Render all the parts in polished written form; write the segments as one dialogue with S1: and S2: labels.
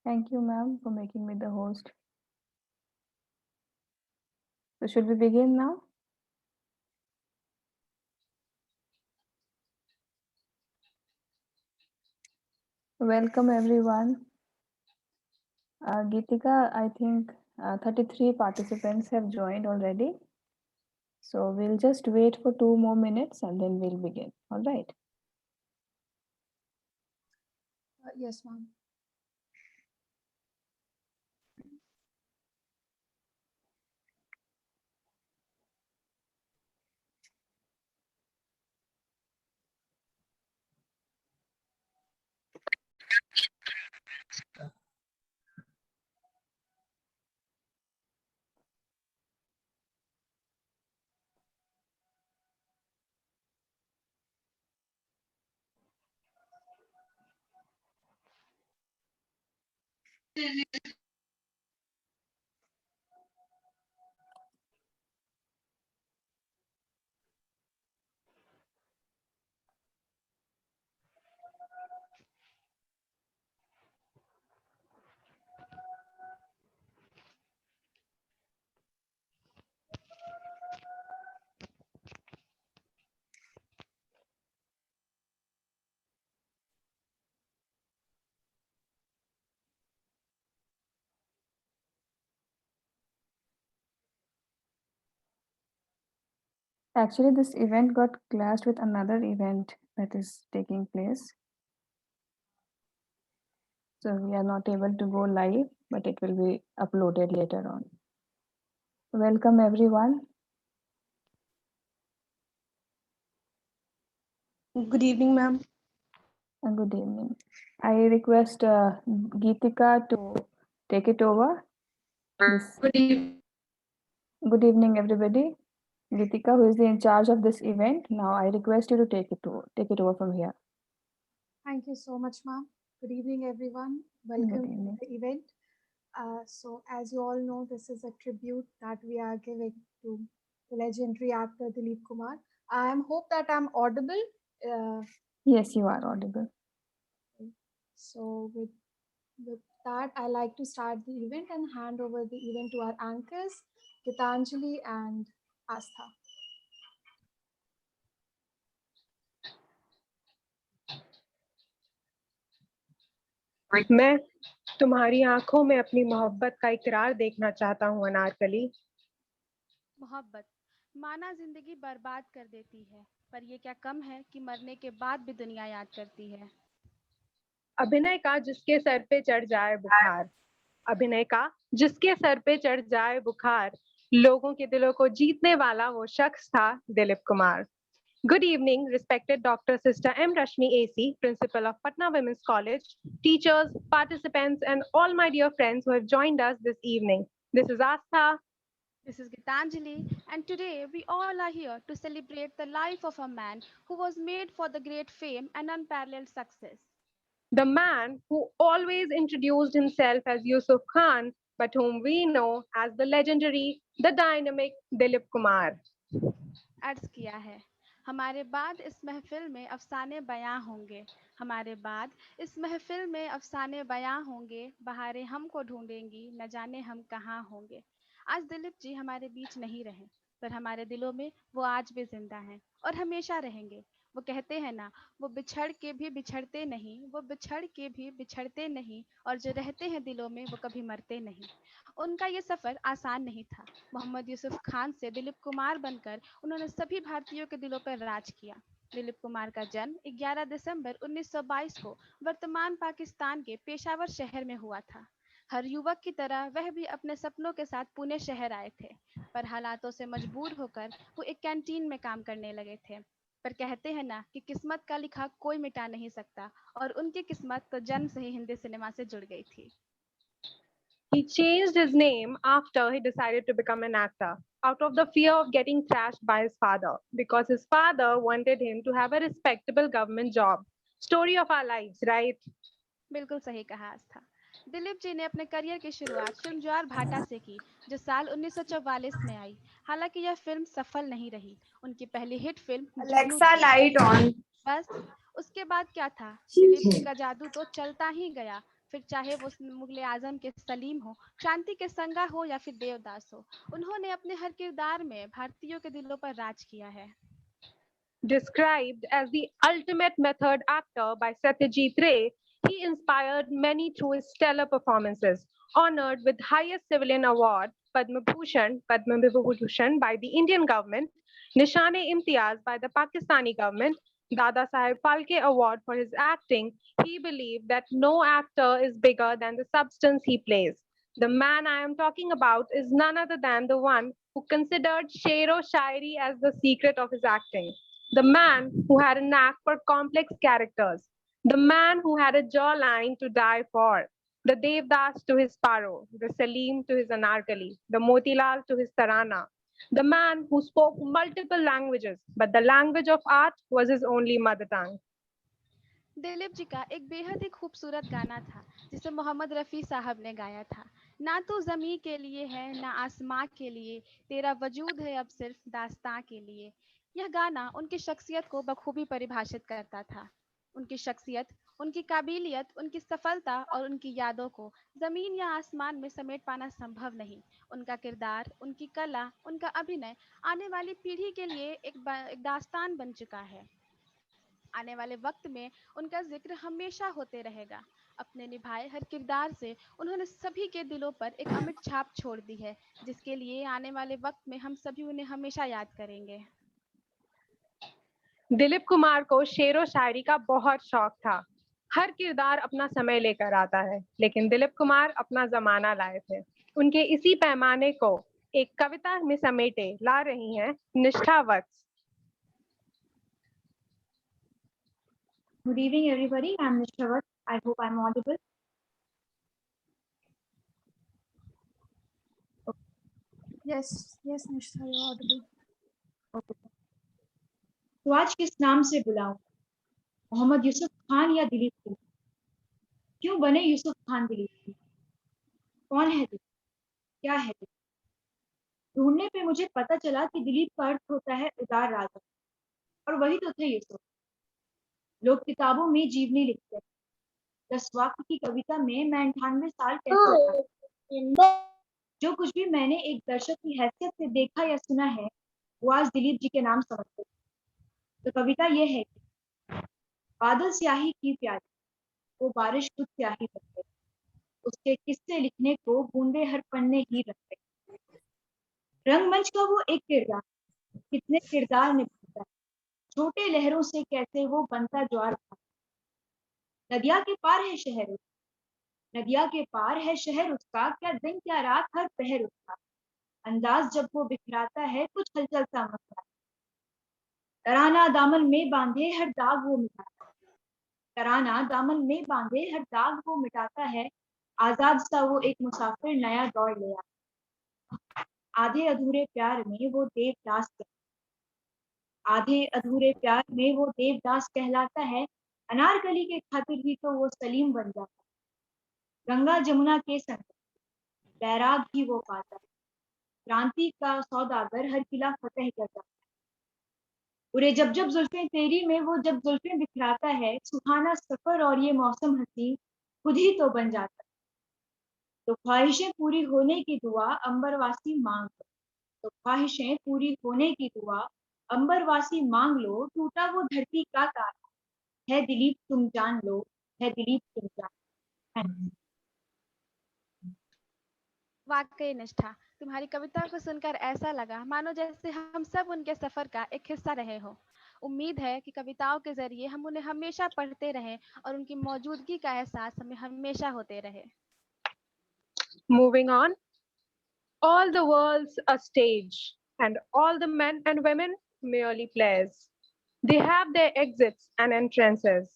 S1: Thank you, ma'am, for making me the host. So should we begin now? Welcome, everyone. Geetika, I think 33 participants have joined already. So we'll just wait for 2 more minutes and then we'll begin. All right.
S2: Yes, ma'am.
S1: Actually, this event got clashed with another event that is taking place. So we are not able to go live, but it will be uploaded later on. Welcome, everyone.
S2: Good evening, ma'am.
S1: Good evening. I request Geetika to take it over.
S2: Good evening.
S1: Good evening, everybody. Geetika, who is in charge of this event, now I request you to take it over from here.
S2: Thank you so much, ma'am. Good evening, everyone.
S1: Good
S2: Welcome to
S1: evening.
S2: the event. So, as you all know, this is a tribute that we are giving to the legendary actor Dilip Kumar. I hope that I'm audible. Uh,
S1: Yes, you are audible.
S2: so, with that, I like to start the event and hand over the event to our anchors, Gitanjali and Astha.
S3: मैं तुम्हारी आंखों में अपनी मोहब्बत का इकरार देखना चाहता हूँ अनारकली।
S4: मोहब्बत माना जिंदगी बर्बाद कर देती है, पर ये क्या कम है कि मरने के बाद भी दुनिया याद करती है।
S3: अभिनय का जिसके सर पे चढ़ जाए बुखार, अभिनय का जिसके सर पे चढ़ जाए बुखार, लोगों के दिलों को जीतने वाला वो शख्स था Dilip Kumar. Good evening, respected Dr. Sister M. Rashmi AC, Principal of Patna Women's College, teachers, participants, and all my dear friends who have joined us this evening. This is Astha.
S4: This is Gitanjali, and today we all are here to celebrate the life of a man who was made for the great fame and unparalleled success.
S3: The man who always introduced himself as Yusuf Khan, but whom we know as the legendary, the dynamic Dilip Kumar.
S4: अर्ज किया है, हमारे बाद इस महफिल में अफसाने बयां होंगे, हमारे बाद इस महफिल में अफसाने बयां होंगे, बहारें हमको ढूंढेंगी, न जाने हम कहाँ होंगे। आज दिलीप जी हमारे बीच नहीं रहे, पर हमारे दिलों में वो आज भी जिंदा हैं और हमेशा रहेंगे। वो कहते हैं ना, वो बिछड़ के भी बिछड़ते नहीं, वो बिछड़ के भी बिछड़ते नहीं, और जो रहते हैं दिलों में वो कभी मरते नहीं। उनका ये सफ़र आसान नहीं था। मोहम्मद यूसुफ खान से दिलीप कुमार बनकर उन्होंने सभी भारतीयों के दिलों पर राज किया। दिलीप कुमार का जन्म 11 दिसंबर 1922 को वर्तमान पाकिस्तान के पेशावर शहर में हुआ था। हर युवक की तरह वह भी अपने सपनों के साथ पुणे शहर आए थे, पर हालातों से मजबूर होकर वो एक कैंटीन में काम करने लगे थे। पर कहते हैं ना कि किस्मत का लिखा कोई मिटा नहीं सकता, और उनकी किस्मत तो जन्म से ही हिंदी सिनेमा से जुड़ गई थी।
S3: He changed his name after he decided to become an actor, out of the fear of getting thrashed by his father, because his father wanted him to have a respectable government job. Story of our lives, right?
S4: बिल्कुल सही कहा आस्था। दिलीप जी ने अपने career की शुरुआत film ज्वार भाटा से की, जो साल 1944 में आई। हालांकि यह फिल्म सफल नहीं रही। उनकी पहली हिट फिल्म जुगनू
S2: Alexa,
S4: थी।
S2: light on.
S4: बस उसके बाद क्या था, दिलीप जी का जादू तो चलता ही गया। फिर चाहे वो मुगले आजम के सलीम हो, शांति के संगा हो या फिर देवदास हो, उन्होंने अपने हर किरदार में भारतीयों के दिलों पर राज किया है।
S3: Described as the ultimate method actor by Satyajit Ray, he inspired many through his stellar performances. Honored with highest civilian award, Padma Vibhushan by the Indian government, Nishane-e-Imtiaz by the Pakistani government, Dada Saheb Phalke Award for his acting, he believed that no actor is bigger than the substance he plays. The man I am talking about is none other than the one who considered Shero-Shairi as the secret of his acting. The man who had a knack for complex characters, the man who had a jawline to die for, the Devdas to his Paro, the Salim to his Anarkali, the Motilal to his Tarana, the man who spoke multiple languages, but the language of art was his only mother tongue.
S4: Dilip ji का एक बेहद ही खूबसूरत गाना था जिसे मोहम्मद रफ़ी साहब ने गाया था। ना तो ज़मीं के लिए है ना आसमां के लिए, तेरा वजूद है अब सिर्फ दास्तां के लिए। यह गाना उनकी शख्सियत को बखूबी परिभाषित करता था। उनकी शख्सियत, उनकी काबिलियत, उनकी सफलता और उनकी यादों को ज़मीन या आसमान में समेट पाना संभव नहीं। उनका किरदार, उनकी कला, उनका अभिनय आने वाली पीढ़ी के लिए एक दास्तान बन चुका है। आने वाले वक्त में उनका जिक्र हमेशा होते रहेगा। अपने निभाए हर किरदार से उन्होंने सभी के दिलों पर एक अमिट छाप छोड़ दी है, जिसके लिए आने वाले वक्त में हम सभी उन्हें हमेशा याद करेंगे।
S3: दिलीप कुमार को शेरो शायरी का बहुत शौक था। हर किरदार अपना समय लेकर आता है, लेकिन दिलीप कुमार अपना जमाना लाए थे। उनके इसी पैमाने को एक कविता में समेटे ला रही हैं निष्ठा वत्स।
S5: Good evening, everybody. I'm Nishtha Vats. I hope I'm audible.
S2: Yes, Nishtha, you're audible.
S5: Okay. तो आज किस नाम से बुलाऊं? मोहम्मद यूसुफ खान या दिलीप कुमार? क्यों बने यूसुफ खान दिलीप कुमार? कौन है दिलीप? क्या है दिलीप? ढूंढने पे मुझे पता चला कि दिलीप का अर्थ होता है उदार राजा, और वही तो थे यूसुफ। लोग किताबों में जीवनी लिखते हैं, 10 वाक्य की कविता में मैं 98 साल कैसे? जो कुछ भी मैंने एक दर्शक की हैसियत से देखा या सुना है, वो आज दिलीप जी के नाम समझते। तो कविता ये है कि बादल स्याही की प्यारी, वो बारिश खुद स्याही बनते, उसके किस्से लिखने को बूंदे हर पन्ने ही रखते। रंगमंच का वो एक किरदार कितने किरदार निभाता है, छोटे लहरों से कैसे वो बनता ज्वार। नदिया के पार है शहर, नदिया के पार है शहर उसका, क्या दिन क्या रात हर पहर उसका। अंदाज जब वो बिखराता है कुछ हलचल सा मचता है, तराना दामन में बांधे हर दाग वो मिटाता है, तराना दामन में बांधे हर दाग वो मिटाता है। आजाद सा वो एक मुसाफिर नया दौर ले आता, आधे अधूरे प्यार में वो देवदास आधे अधूरे प्यार में वो देवदास कहलाता है। अनारकली के खातिर ही तो वो सलीम बन जाता है। गंगा जमुना के संग बैराग ही वो पाता है, क्रांति का सौदागर हर किला फतेह करता है। उरे जब जब जुल्फें तेरी में वो जब जुल्फें बिखराता है, सुहाना सफर और ये मौसम हसीन खुद ही तो बन जाता है। तो ख्वाहिशें पूरी होने की दुआ अंबरवासी मांग लो, तो ख्वाहिशें पूरी होने की दुआ अंबरवासी मांग लो। टूटा वो धरती का तारा है दिलीप तुम जान लो, है दिलीप तुम जान।
S4: वाकई निष्ठा, तुम्हारी कविता को सुनकर ऐसा लगा मानो जैसे हम सब उनके सफर का एक हिस्सा रहे हो। उम्मीद है कि कविताओं के जरिए हम उन्हें हमेशा पढ़ते रहें और उनकी मौजूदगी का एहसास हमें हमेशा होते रहे।
S3: Moving on, all the world's a stage, and all the men and women merely players. They have their exits and entrances,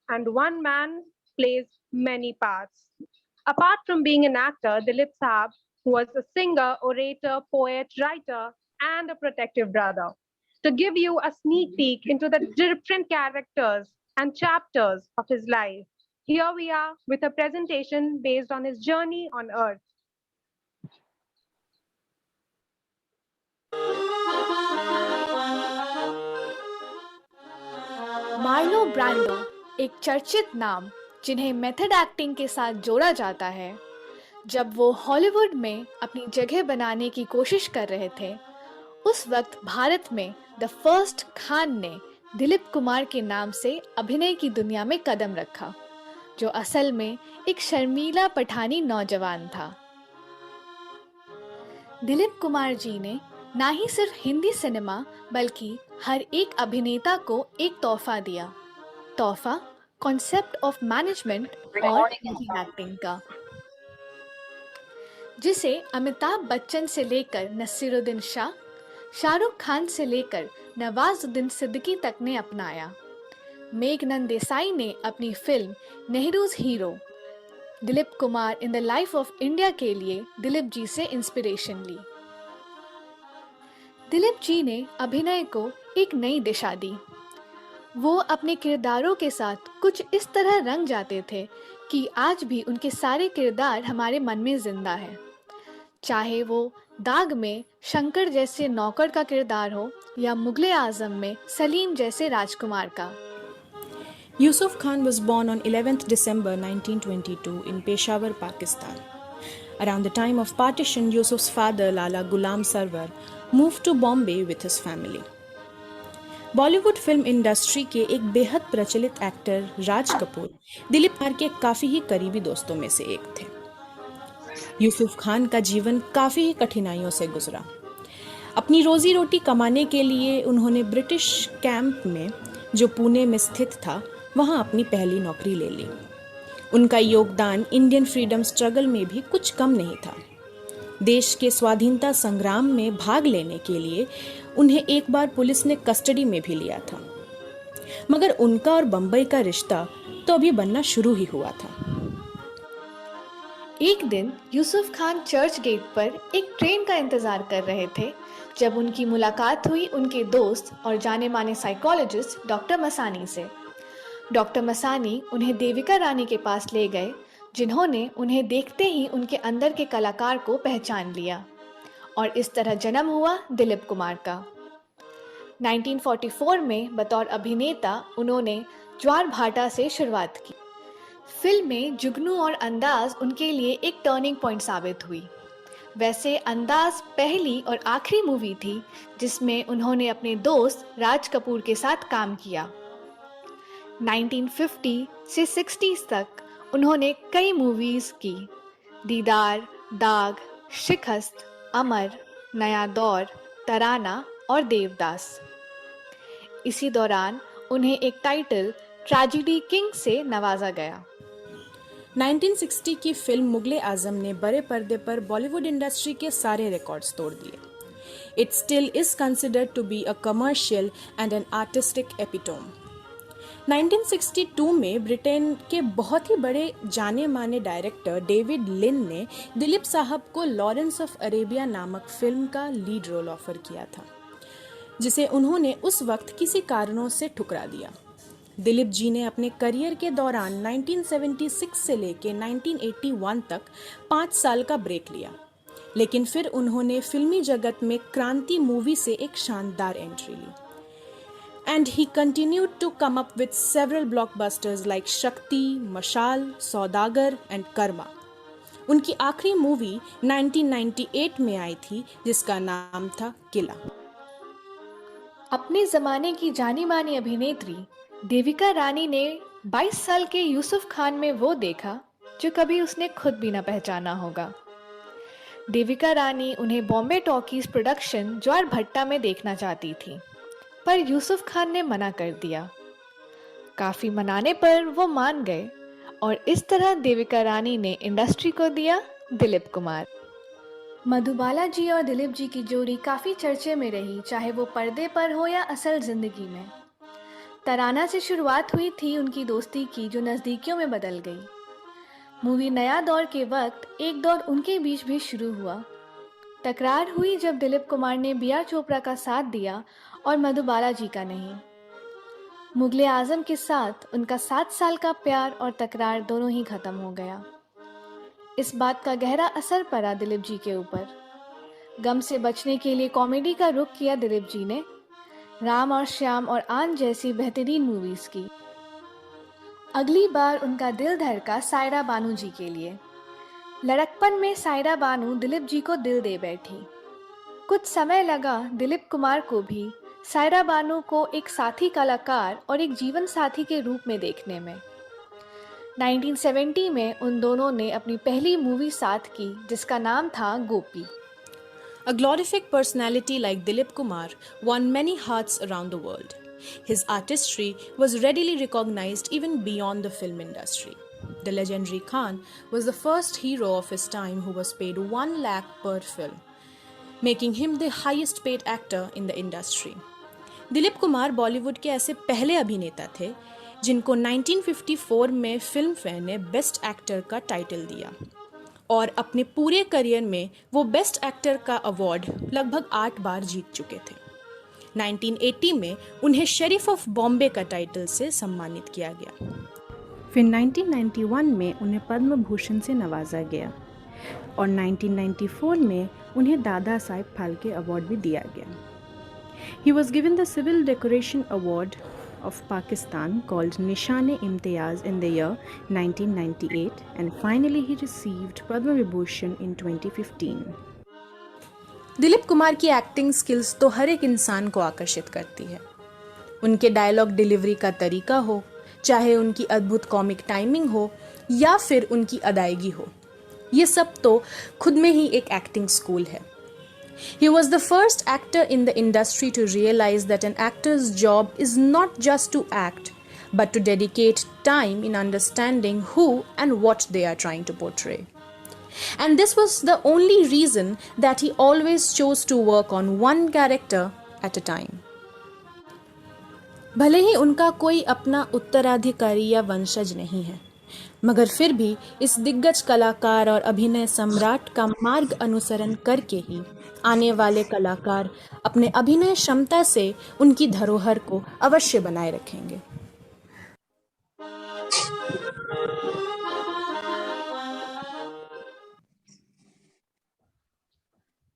S3: and one man plays many parts. Apart from being an actor, Dilip Saab was a singer, orator, poet, writer, and a protective brother. To give you a sneak peek into the different characters and chapters of his life, here we are with a presentation based on his journey on Earth.
S6: Marlon Brando एक चर्चित नाम जिन्हें method acting के साथ जोड़ा जाता है, जब वो हॉलीवुड में अपनी जगह बनाने की कोशिश कर रहे थे, उस वक्त भारत में द फर्स्ट खान ने दिलीप कुमार के नाम से अभिनय की दुनिया में कदम रखा, जो असल में एक शर्मीला पठानी नौजवान था। दिलीप कुमार जी ने ना ही सिर्फ हिंदी सिनेमा बल्कि हर एक अभिनेता को एक तोहफा दिया। तोहफा कॉन्सेप्ट ऑफ मैनेजमेंट और एक्टिंग का, जिसे अमिताभ बच्चन से लेकर नसीरुद्दीन शाह, शाहरुख खान से लेकर नवाजुद्दीन सिद्दीकी तक ने अपनाया। मेघनंद देसाई ने अपनी film Nehru's hero Dilip Kumar in the life of India के लिए दिलीप जी से इंस्पिरेशन ली। दिलीप जी ने अभिनय को एक नई दिशा दी। वो अपने किरदारों के साथ कुछ इस तरह रंग जाते थे कि आज भी उनके सारे किरदार हमारे मन में जिंदा है, चाहे वो दाग में शंकर जैसे नौकर का किरदार हो या मुगले आजम में सलीम जैसे राजकुमार का।
S7: Yusuf Khan was born on 11th December 1922 in Peshawar, Pakistan. Around the time of partition, Yusuf's father, Lala Ghulam Sarwar, moved to Bombay with his family. Bollywood film industry के एक बेहद प्रचलित एक्टर राज कपूर दिलीप कुमार के काफ़ी ही करीबी दोस्तों में से एक थे। यूसुफ खान का जीवन काफ़ी ही कठिनाइयों से गुजरा। अपनी रोजी रोटी कमाने के लिए उन्होंने ब्रिटिश कैंप में, जो पुणे में स्थित था, वहां अपनी पहली नौकरी ले ली। उनका योगदान इंडियन फ्रीडम स्ट्रगल में भी कुछ कम नहीं था। देश के स्वाधीनता संग्राम में भाग लेने के लिए उन्हें एक बार पुलिस ने कस्टडी में भी लिया था, मगर उनका और बम्बई का रिश्ता तो अभी बनना शुरू ही हुआ था।
S6: एक दिन यूसुफ खान चर्च गेट पर एक ट्रेन का इंतजार कर रहे थे जब उनकी मुलाकात हुई उनके दोस्त और जाने माने साइकोलॉजिस्ट डॉक्टर मसानी से। डॉक्टर मसानी उन्हें देविका रानी के पास ले गए, जिन्होंने उन्हें देखते ही उनके अंदर के कलाकार को पहचान लिया, और इस तरह जन्म हुआ दिलीप कुमार का। 1944 में बतौर अभिनेता उन्होंने ज्वार भाटा से शुरुआत की। फिल्म में जुगनू और अंदाज उनके लिए एक टर्निंग पॉइंट साबित हुई। वैसे अंदाज पहली और आखिरी मूवी थी जिसमें उन्होंने अपने दोस्त राज कपूर के साथ काम किया। 1950 से 60s तक उन्होंने कई मूवीज की, दीदार, दाग, शिकस्त, अमर, नया दौर, तराना और देवदास। इसी दौरान उन्हें एक टाइटल ट्रेजेडी किंग से नवाजा गया।
S7: 1960 की फिल्म मुगले आजम ने बड़े पर्दे पर बॉलीवुड इंडस्ट्री के सारे रिकॉर्ड्स तोड़ दिए। It still is considered to be a commercial and an artistic epitome. 1962 में ब्रिटेन के बहुत ही बड़े जाने माने डायरेक्टर डेविड लिन ने दिलीप साहब को लॉरेंस ऑफ अरेबिया नामक फिल्म का लीड रोल ऑफर किया था, जिसे उन्होंने उस वक्त किसी कारणों से ठुकरा दिया। दिलीप जी ने अपने करियर के दौरान 1976 से लेकर 1981 तक 5 साल का ब्रेक लिया, लेकिन फिर उन्होंने फिल्मी जगत में क्रांति मूवी से एक शानदार एंट्री ली। And he continued to come up with several blockbusters like Shakti, Mashal, Saudagar and Karma. उनकी आखिरी मूवी 1998 में आई थी जिसका नाम था किला।
S6: अपने ज़माने की जानी मानी अभिनेत्री देविका रानी ने 22 साल के यूसुफ खान में वो देखा जो कभी उसने खुद भी न पहचाना होगा। देविका रानी उन्हें बॉम्बे टॉकीज प्रोडक्शन ज्वार भट्टा में देखना चाहती थी, पर यूसुफ खान ने मना कर दिया। काफ़ी मनाने पर वो मान गए और इस तरह देविका रानी ने इंडस्ट्री को दिया दिलीप कुमार। मधुबाला जी और दिलीप जी की जोड़ी काफ़ी चर्चे में रही, चाहे वो पर्दे पर हो या असल ज़िंदगी में। तराना से शुरुआत हुई थी उनकी दोस्ती की, जो नज़दीकियों में बदल गई। मूवी नया दौर के वक्त एक दौर उनके बीच भी शुरू हुआ। तकरार हुई जब दिलीप कुमार ने बिया चोपड़ा का साथ दिया और मधुबाला जी का नहीं। मुगले आजम के साथ उनका 7 साल का प्यार और तकरार दोनों ही खत्म हो गया। इस बात का गहरा असर पड़ा दिलीप जी के ऊपर। गम से बचने के लिए कॉमेडी का रुख किया दिलीप जी ने। राम और श्याम और आन जैसी बेहतरीन मूवीज की। अगली बार उनका दिल धड़का सायरा बानू जी के लिए। लड़कपन में सायरा बानू दिलीप जी को दिल दे बैठी। कुछ समय लगा दिलीप कुमार को भी सायरा बानू को एक साथी कलाकार और एक जीवन साथी के रूप में देखने में। 1970 में उन दोनों ने अपनी पहली मूवी साथ की जिसका नाम था गोपी।
S7: A glorific personality like Dilip Kumar won many hearts around the world. His artistry was readily recognized even beyond the film industry. The legendary Khan was the first hero of his time who was paid 1 lakh per film, making him the highest paid actor in the industry. Dilip Kumar Bollywood के ऐसे पहले अभिनेता थे जिनको 1954 में film fair ने best actor का title दिया और अपने पूरे करियर में वो बेस्ट एक्टर का अवार्ड लगभग 8 बार जीत चुके थे। 1980 में उन्हें शेरिफ ऑफ बॉम्बे का टाइटल से सम्मानित किया गया। फिर 1991 में उन्हें पद्म भूषण से नवाजा गया और 1994 में उन्हें दादा साहेब फाल्के अवार्ड भी दिया गया। He was given the Civil Decoration Award of Pakistan called Nishan-e-Imtiyaz in the year 1998 and finally he received Padma Vibhushan in 2015. Dilip Kumar की एक्टिंग स्किल्स तो हर एक इंसान को आकर्षित करती है। उनके डायलॉग डिलीवरी का तरीका हो, चाहे उनकी अद्भुत कॉमिक टाइमिंग हो या फिर उनकी अदायगी हो, ये सब तो खुद में ही एक एक्टिंग स्कूल है। He was the first actor in the industry to realize that an actor's job is not just to act, but to dedicate time in understanding who and what they are trying to portray. And this was the only reason that he always chose to work on one character at a time. भले ही उनका कोई अपना उत्तराधिकारी या वंशज नहीं है, मगर फिर भी इस दिग्गज कलाकार और अभिनय सम्राट का मार्ग अनुसरण करके ही आने वाले कलाकार अपने अभिनय क्षमता से उनकी धरोहर को अवश्य बनाए रखेंगे।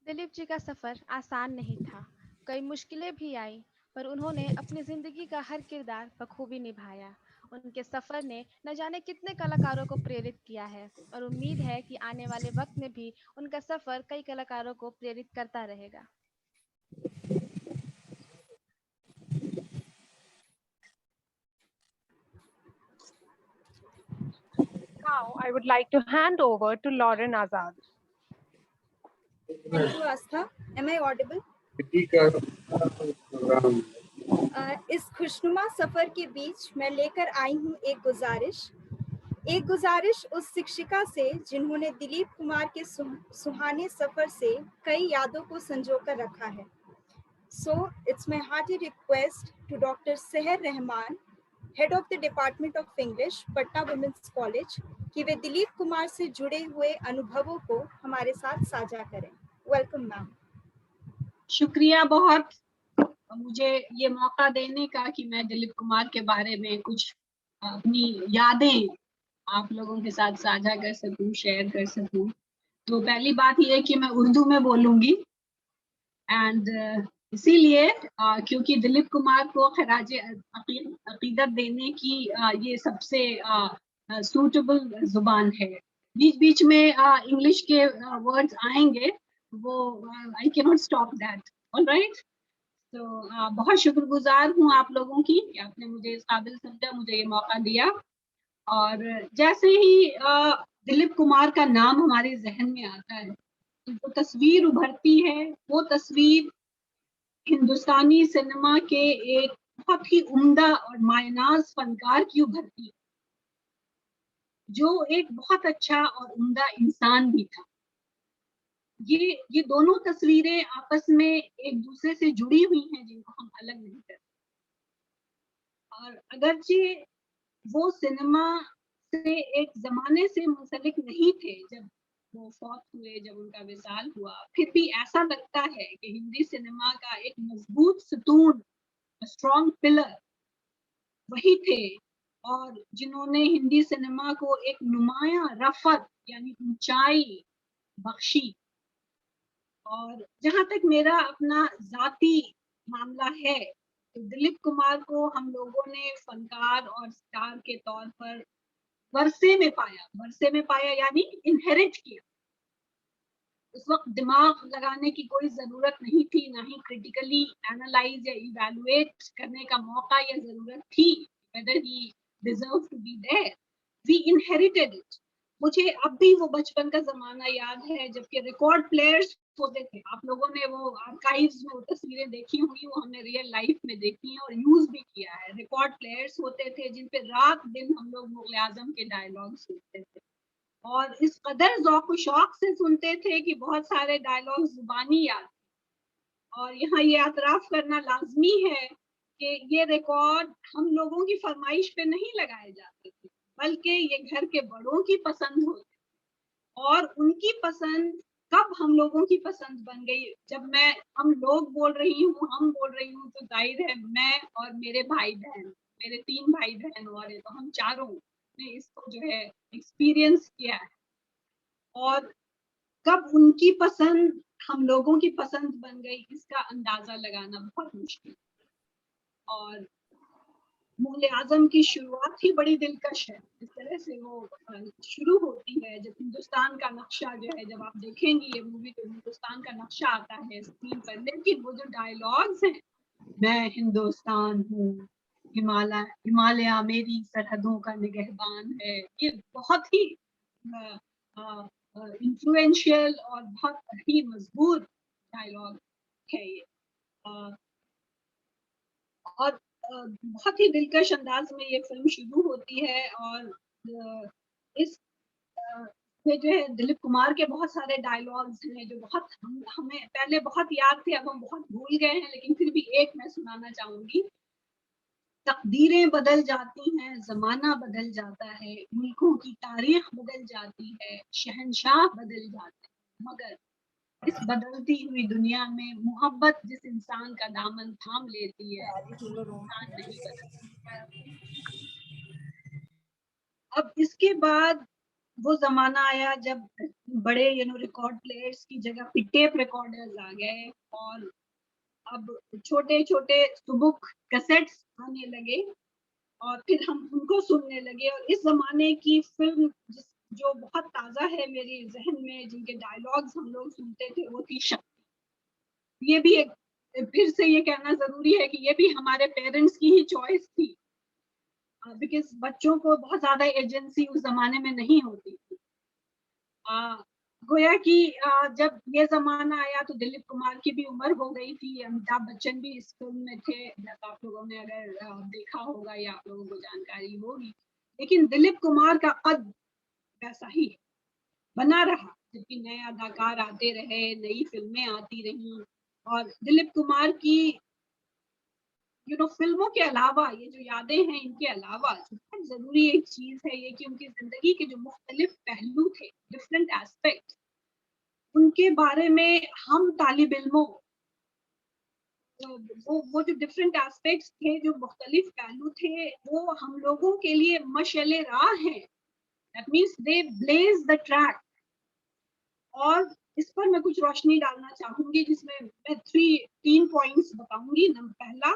S4: दिलीप जी का सफ़र आसान नहीं था। कई मुश्किलें भी आई, पर उन्होंने अपनी ज़िंदगी का हर किरदार बखूबी निभाया। उनके सफ़र ने न जाने कितने कलाकारों को प्रेरित किया है और उम्मीद है कि आने वाले वक्त में भी उनका सफ़र कई कलाकारों को प्रेरित करता रहेगा।
S3: Now I would like to hand over to Lauren Azad.
S8: Thank you, Astha. Am I audible? इस खुशनुमा सफर के बीच मैं लेकर आई हूँ एक गुजारिश उस शिक्षिका से जिन्होंने दिलीप कुमार के सुहाने सफर से कई यादों को संजोकर रखा है। So it's my hearty request to Dr. Seher Rahman, Head of the Department of English, Patna Women's College, कि वे दिलीप कुमार से जुड़े हुए अनुभवों को हमारे साथ साझा करें। Welcome ma'am.
S9: शुक्रिया बहुत मुझे ये मौका देने का कि मैं दिलीप कुमार के बारे में कुछ अपनी यादें आप लोगों के साथ साझा कर सकूं, शेयर कर सकूं। तो पहली बात ये है कि मैं उर्दू में बोलूंगी एंड इसीलिए क्योंकि दिलीप कुमार को खराज अकीदत देने की ये सबसे सूटेबल जुबान है। बीच बीच में इंग्लिश के वर्ड्स आएंगे, वो I can not stop that. Alright, तो बहुत शुक्रगुजार हूँ आप लोगों की कि आपने मुझे इस काबिल समझा, मुझे ये मौका दिया। और जैसे ही दिलीप कुमार का नाम हमारे जहन में आता है तो जो तस्वीर उभरती है वो तस्वीर हिंदुस्तानी सिनेमा के एक बहुत ही उम्दा और मायनाज फनकार की उभरती है, जो एक बहुत अच्छा और उम्दा इंसान भी था। ये दोनों तस्वीरें आपस में एक दूसरे से जुड़ी हुई हैं जिनको हम अलग नहीं कर सकते। और अगरचे वो सिनेमा से एक जमाने से मुंसलिक नहीं थे, जब वो फौत हुए, जब उनका विसाल हुआ, फिर भी ऐसा लगता है कि हिंदी सिनेमा का एक मजबूत सतून, स्ट्रॉन्ग पिलर वही थे और जिन्होंने हिंदी सिनेमा को एक नुमाया रफत यानी ऊंचाई बख्शी। और जहां तक मेरा अपना जाती मामला है तो दिलीप कुमार को हम लोगों ने फनकार और स्टार के तौर पर वर्षे में पाया यानी इनहेरिट किया। उस वक्त दिमाग लगाने की कोई जरूरत नहीं थी, ना ही क्रिटिकली एनालाइज या इवैल्यूएट करने का मौका या जरूरत थी whether he deserved to be there. We inherited it. मुझे अब भी वो बचपन का जमाना याद है जबकि रिकॉर्ड प्लेयर्स होते थे। आप लोगों ने वो आर्काइव्स में वो तस्वीरें देखी होंगी, वो हमने रियल लाइफ में देखी हैं और यूज भी किया है। रिकॉर्ड प्लेयर्स होते थे जिन पे रात दिन हम लोग मुगल आजम के डायलॉग सुनते थे और इस कदर ज़ौक़ शौक से सुनते थे कि बहुत सारे डायलॉग जुबानी याद। और यहाँ ये एतराफ़ करना लाजमी है कि ये रिकॉर्ड हम लोगों की फरमाइश पे नहीं लगाए जाते थे, बल्कि ये घर के बड़ों की पसंद होती और उनकी पसंद कब हम लोगों की पसंद बन गई। जब हम लोग बोल रही हूँ, हम बोल रही हूँ, तो जाहिर है मैं और मेरे भाई बहन, मेरे 3 भाई बहन और है, तो हम चारों ने इसको जो है एक्सपीरियंस किया है। और कब उनकी पसंद हम लोगों की पसंद बन गई इसका अंदाजा लगाना बहुत मुश्किल। और मुग़ल आज़म की शुरुआत ही बड़ी दिलकश है। इस तरह से वो शुरू होती है जब हिंदुस्तान का नक्शा जो है, जब आप देखेंगे ये मूवी तो हिंदुस्तान का नक्शा आता है स्क्रीन पर, लेकिन वो जो डायलॉग्स हैं, मैं हिंदुस्तान हूँ, हिमालय मेरी सरहदों का निगहबान है, ये बहुत ही इन्फ्लुएंशियल और बहुत ही मजबूत डायलॉग है ये। और बहुत ही दिलकश अंदाज में ये फिल्म शुरू होती है और इस में जो है दिलीप कुमार के बहुत सारे डायलॉग्स हैं जो बहुत हमें पहले बहुत याद थे, अब हम बहुत भूल गए हैं, लेकिन फिर भी एक मैं सुनाना चाहूंगी। तकदीरें बदल जाती हैं, जमाना बदल जाता है, मुल्कों की तारीख बदल जाती है, शहंशाह बदल जाते हैं, मगर इस बदलती हुई दुनिया में मोहब्बत जिस इंसान का दामन थाम लेती है, इंसान नहीं बदलता। अब इसके बाद वो जमाना आया जब बड़े रिकॉर्ड प्लेयर्स की जगह पे टेप रिकॉर्डर्स आ गए और अब छोटे छोटे सुबुक कैसेट्स आने लगे और फिर हम उनको सुनने लगे। और इस जमाने की फिल्म जो बहुत ताज़ा है मेरे जहन में, जिनके डायलॉग्स हम लोग सुनते थे, वो थी शक्ति। ये भी एक फिर से ये कहना जरूरी है कि ये भी हमारे पेरेंट्स की ही चॉइस थी, बिकॉज बच्चों को बहुत ज्यादा एजेंसी उस जमाने में नहीं होती थी। गोया कि जब ये जमाना आया तो दिलीप कुमार की भी उम्र हो गई थी, अमिताभ बच्चन भी इस फिल्म में थे, आप लोगों ने अगर देखा होगा या आप लोगों को जानकारी होगी, लेकिन दिलीप कुमार का कद वैसा ही बना रहा, जबकि नए अदाकार आते रहे, नई फिल्में आती रही। और दिलीप कुमार की फिल्मों के अलावा ये जो यादें हैं, इनके अलावा बहुत जरूरी एक चीज है ये कि उनकी जिंदगी के जो मुख्तलिफ पहलू थे, डिफरेंट एस्पेक्ट, उनके बारे में हम तालिब इल्मों वो जो डिफरेंट एस्पेक्ट्स थे, जो मुख्तलिफ पहलू थे, वो हम लोगों के लिए मशअले राह हैं। That means they blaze the track. और इस पर मैं कुछ रोशनी डालना चाहूंगी, जिसमें मैं 3 पॉइंट्स बताऊंगी। नंबर पहला,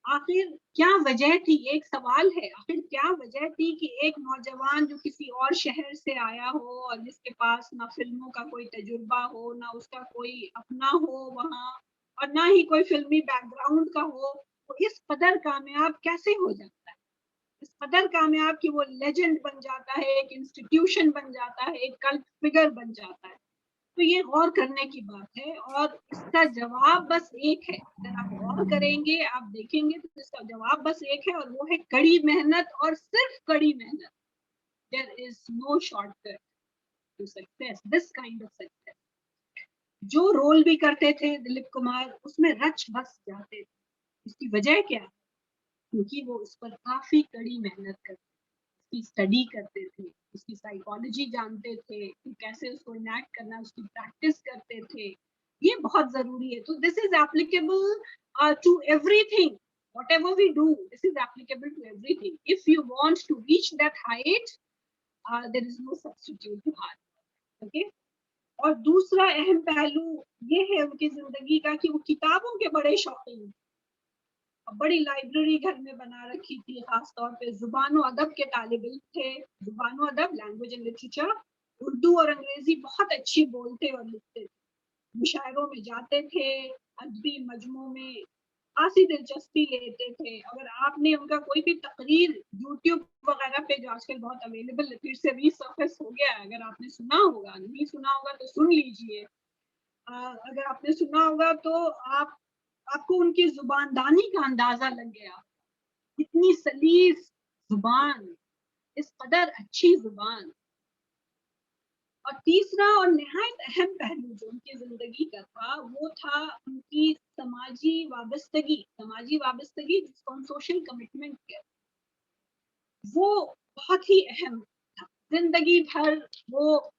S9: आखिर क्या वजह थी, एक सवाल है, आखिर क्या वजह थी कि एक नौजवान जो किसी और शहर से आया हो और जिसके पास ना फिल्मों का कोई तजुर्बा हो, ना उसका कोई अपना हो वहाँ, और ना ही कोई फिल्मी बैकग्राउंड का हो, तो इस कदर कामयाब कैसे हो जाता है, इस कदर कामयाब कि वो लेजेंड बन जाता है, एक इंस्टीट्यूशन बन जाता है, एक कल्ट फिगर बन जाता है। तो ये गौर करने की बात है और इसका जवाब बस एक है। अगर आप गौर करेंगे, आप देखेंगे तो इसका जवाब बस एक है और वो है कड़ी मेहनत, और सिर्फ कड़ी मेहनत। There is no shortcut to success, this kind of success. जो रोल भी करते थे दिलीप कुमार, उसमें रच बस जाते थे। इसकी वजह क्या है? क्योंकि वो उस पर काफी कड़ी मेहनत करते, उसकी स्टडी करते थे, उसकी साइकोलॉजी जानते थे कि कैसे उसको इनैक्ट करना, उसकी प्रैक्टिस करते थे। ये बहुत जरूरी है। तो this is applicable to everything, whatever we do, this is applicable to everything. If you want to reach that height, there is no substitute to hard work. Okay. और दूसरा अहम पहलू ये है उनकी जिंदगी का कि वो किताबों के बड़े शौकीन। बड़ी लाइब्रेरी घर में बना रखी थी, खास तौर पे जुबान और अदब के तालिब इल्म थे। जुबान और अदब, लैंग्वेज एंड लिटरेचर, उर्दू और अंग्रेजी बहुत अच्छी बोलते और लिखते थे। मुशायरों में जाते थे, अदबी मजमों में खासी दिलचस्पी लेते थे। अगर आपने उनका कोई भी तकरीर यूट्यूब वगैरह पे, जो आजकल बहुत अवेलेबल है, फिर से रीसर्फेस हो गया है, अगर आपने सुना होगा, नहीं सुना होगा तो सुन लीजिए। अगर आपने सुना होगा तो आपको उनकी जुबानदानी का अंदाजा लग गया। इतनी सलीस जुबान, इस कदर अच्छी जुबान। और तीसरा और निहायत अहम पहलू जो उनकी जिंदगी का था, वो था उनकी समाजी वाबस्तगी। समाजी वाबस्तगी जिसको हम सोशल कमिटमेंट कहते हैं, वो बहुत ही अहम था। जिंदगी भर वो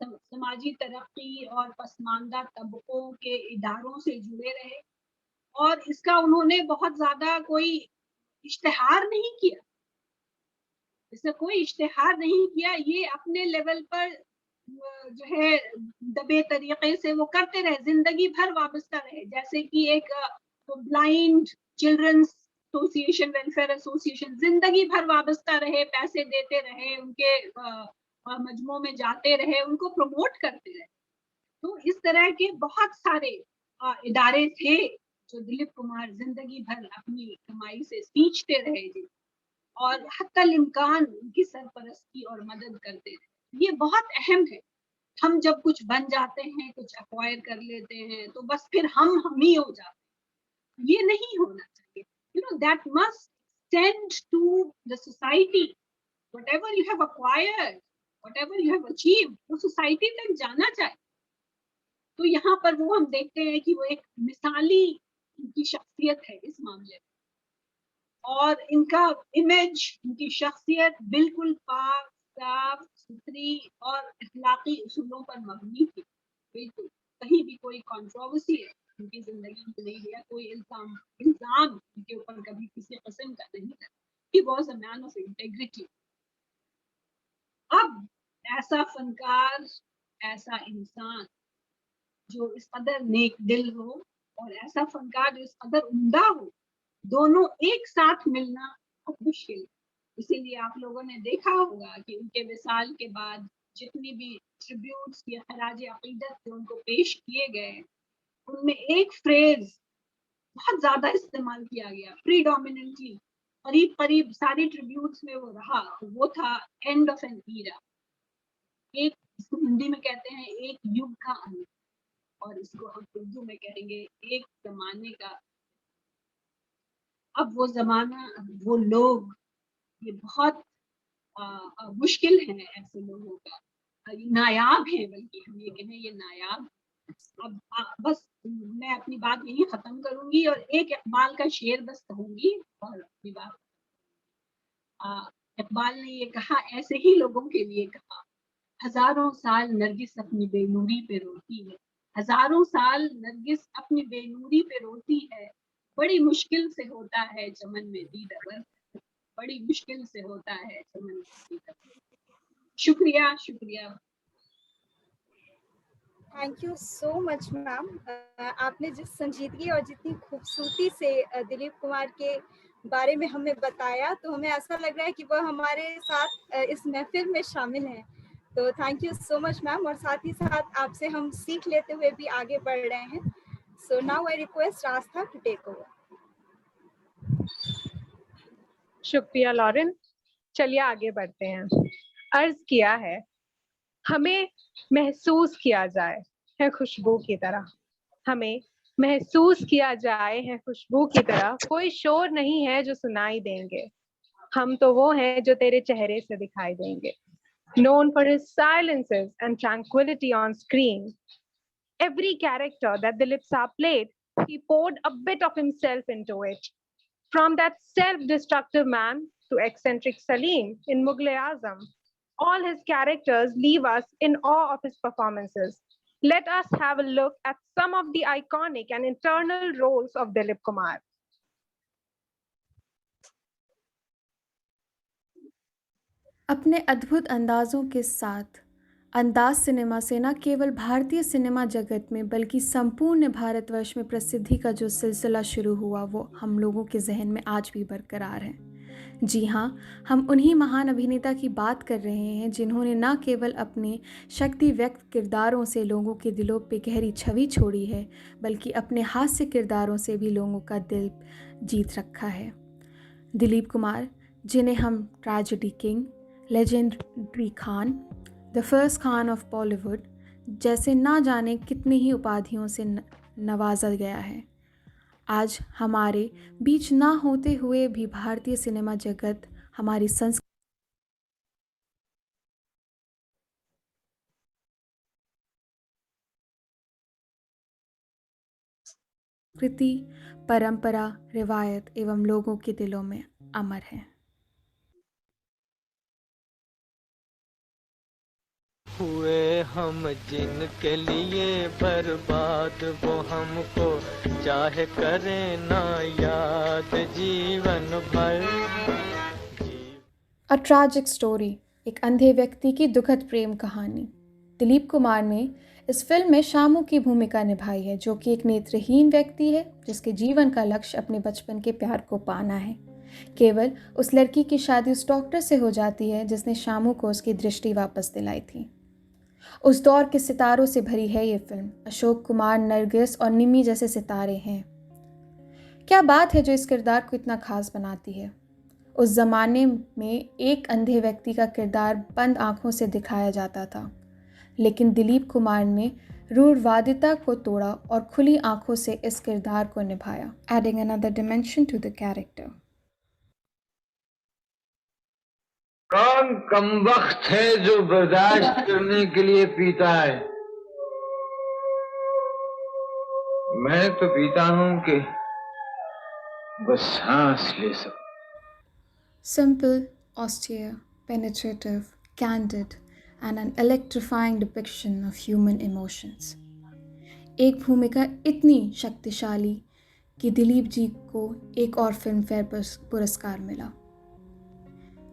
S9: समाजी तरक्की और पसमानदा तबकों के इदारों से जुड़े रहे, और इसका उन्होंने बहुत ज्यादा कोई इश्तेहार नहीं किया। इसका कोई इश्तेहार नहीं किया, ये अपने लेवल पर जो है दबे तरीके से वो करते रहे, जिंदगी भर वाबस्ता रहे। जैसे कि एक blind children's association, welfare association, जिंदगी भर वाबस्ता रहे, पैसे देते रहे, उनके मजमों में जाते रहे, उनको प्रमोट करते रहे। तो इस तरह के बहुत सारे इदारे थे जो दिलीप कुमार जिंदगी भर अपनी कमाई से सींचते रहे जी, और हत्तल इम्कान उनकी सरपरस्ती और मदद करते रहे। ये बहुत अहम है। हम जब कुछ बन जाते हैं, कुछ एक्वायर कर लेते हैं, तो बस फिर हम ही हो जाते हैं। ये नहीं होना चाहिए। You know, that must tend to the society. Whatever you have acquired, whatever you have achieved, वो सोसाइटी तक जाना चाहिए। तो यहाँ पर वो हम देखते हैं कि वो एक मिसाली उनकी शख्सियत है इस मामले में, और इनका इमेज, इनकी शख्सियत बिल्कुल पाक, साफ सुथरी और अखलाकी उसूलों पर मबनी थी। बिल्कुल कहीं भी कोई कंट्रोवर्सी है उनकी जिंदगी में नहीं दिया, कोई इल्जाम उनके ऊपर कभी किसी किस्म का नहीं था। He was a man of integrity. अब ऐसा फनकार, ऐसा इंसान जो इस कदर नेक दिल हो, और ऐसा फनकार जो इस कदर उम्दा हो, दोनों एक साथ मिलना बहुत मुश्किल। इसीलिए आप लोगों ने देखा होगा कि उनके विसाल के बाद जितनी भी ट्रिब्यूट्स या खराज अकीदत जो उनको पेश किए गए, उनमें एक फ्रेज बहुत ज्यादा इस्तेमाल किया गया, प्रीडोमिनेंटली, करीब करीब सारी ट्रिब्यूट्स में वो रहा, वो था एंड ऑफ एन ईरा। एक, इसको हिंदी में कहते हैं एक युग का अंत, और इसको हम उर्दू में कहेंगे एक जमाने का। अब वो जमाना, वो लोग, ये बहुत मुश्किल है ऐसे लोगों का, नायाब है, बल्कि हम ये कहें ये नायाब। अब बस मैं अपनी बात यही खत्म करूंगी और एक इकबाल का शेर बस कहूंगी और अपनी बात। इकबाल ने ये कहा, ऐसे ही लोगों के लिए कहा, हजारों साल नरगिस अपनी बेनूरी पे रोती है, हजारों साल नरगिस अपनी बेनूरी पे रोती है, बड़ी मुश्किल से होता है चमन में दीदार, बड़ी मुश्किल से होता है चमन में दीदार। शुक्रिया, शुक्रिया।
S8: Thank you so much ma'am. आपने जिस संजीदगी और जितनी खूबसूरती से दिलीप कुमार के बारे में हमें बताया, तो हमें ऐसा लग रहा है कि वह हमारे साथ इस महफिल में शामिल हैं। तो thank you so much ma'am, और साथ ही साथ आपसे हम सीख लेते हुए भी आगे बढ़ रहे हैं। So now I request Aastha to take over.
S3: शुक्रिया लॉरेन। चलिए आगे बढ़ते हैं। अर्ज किया है, हमें महसूस किया जाए है खुशबू की तरह, हमें महसूस किया जाए है खुशबू की तरह, कोई शोर नहीं है जो सुनाई देंगे, हम तो वो हैं जो तेरे चेहरे से दिखाई देंगे। Known for his silences and tranquility on screen, every character that Dilip Saab played, he poured a bit of himself into it. From that self-destructive man to eccentric Salim in Mughal-e-Azam, all his characters leave us in awe of his performances. Let us have a look at some of the iconic and eternal roles of Dilip Kumar.
S10: अपने अद्भुत अंदाजों के साथ अंदाज cinema से न केवल भारतीय cinema जगत में बल्कि संपूर्ण भारतवर्ष में प्रसिद्धि का जो सिलसिला शुरू हुआ वो हम लोगों के जहन में आज भी बरकरार है। जी हाँ, हम उन्हीं महान अभिनेता की बात कर रहे हैं जिन्होंने न केवल अपने शक्ति व्यक्त किरदारों से लोगों के दिलों पे गहरी छवि छोड़ी है बल्कि अपने हास्य किरदारों से भी लोगों का दिल जीत रखा है। दिलीप कुमार, जिन्हें हम tragedy king, legendary Khan, the first Khan of Bollywood जैसे ना जाने कितनी ही उपाधियों से नवाजा गया है, आज हमारे बीच ना होते हुए भी भारतीय सिनेमा जगत हमारी संस्कृति, परंपरा, रिवायत एवं लोगों के दिलों में अमर है।
S11: हुए हम जिनके लिए बर्बाद वो हमको चाहे करें ना याद जीवन भर।
S10: अ ट्रैजिक स्टोरी, एक अंधे व्यक्ति की दुखद प्रेम कहानी। दिलीप कुमार ने इस फिल्म में शामू की भूमिका निभाई है, जो कि एक नेत्रहीन व्यक्ति है जिसके जीवन का लक्ष्य अपने बचपन के प्यार को पाना है। केवल उस लड़की की शादी उस डॉक्टर से हो जाती है जिसने शामू को उसकी दृष्टि वापस दिलाई थी। उस दौर के सितारों से भरी है ये फिल्म। अशोक कुमार, नरगिस और निम्मी जैसे सितारे हैं। क्या बात है जो इस किरदार को इतना खास बनाती है। उस ज़माने में एक अंधे व्यक्ति का किरदार बंद आंखों से दिखाया जाता था, लेकिन दिलीप कुमार ने रूढ़वादिता को तोड़ा और खुली आंखों से इस किरदार को निभाया, adding another dimension to the character.
S12: कौन कमबख्त है जो बर्दाश्त करने के लिए पीता है। मैं तो पीता हूं कि बस सांस ले सकूं।
S10: Simple, austere, penetrative, candid, and an electrifying depiction of human emotions. एक भूमिका इतनी शक्तिशाली कि दिलीप जी को एक और फिल्म फेयर पुरस्कार मिला।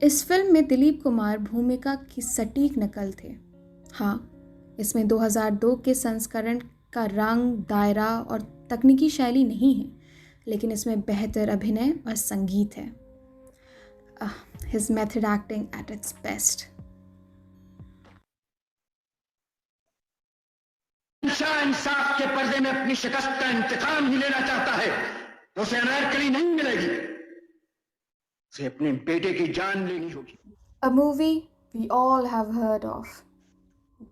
S10: इस फिल्म में दिलीप कुमार भूमिका की सटीक नकल थे। हाँ, इसमें 2002 के संस्करण का रंग, दायरा और तकनीकी शैली नहीं है, लेकिन इसमें बेहतर अभिनय और संगीत है। His method acting at its best.
S13: इंसाफ के पर्दे में अपनी शिकस्त का इंतकाम ही लेना चाहता है तो उसे अनारकली नहीं मिलेगी, उसे अपने बेटे की जान लेनी होगी।
S10: A movie we all have heard of.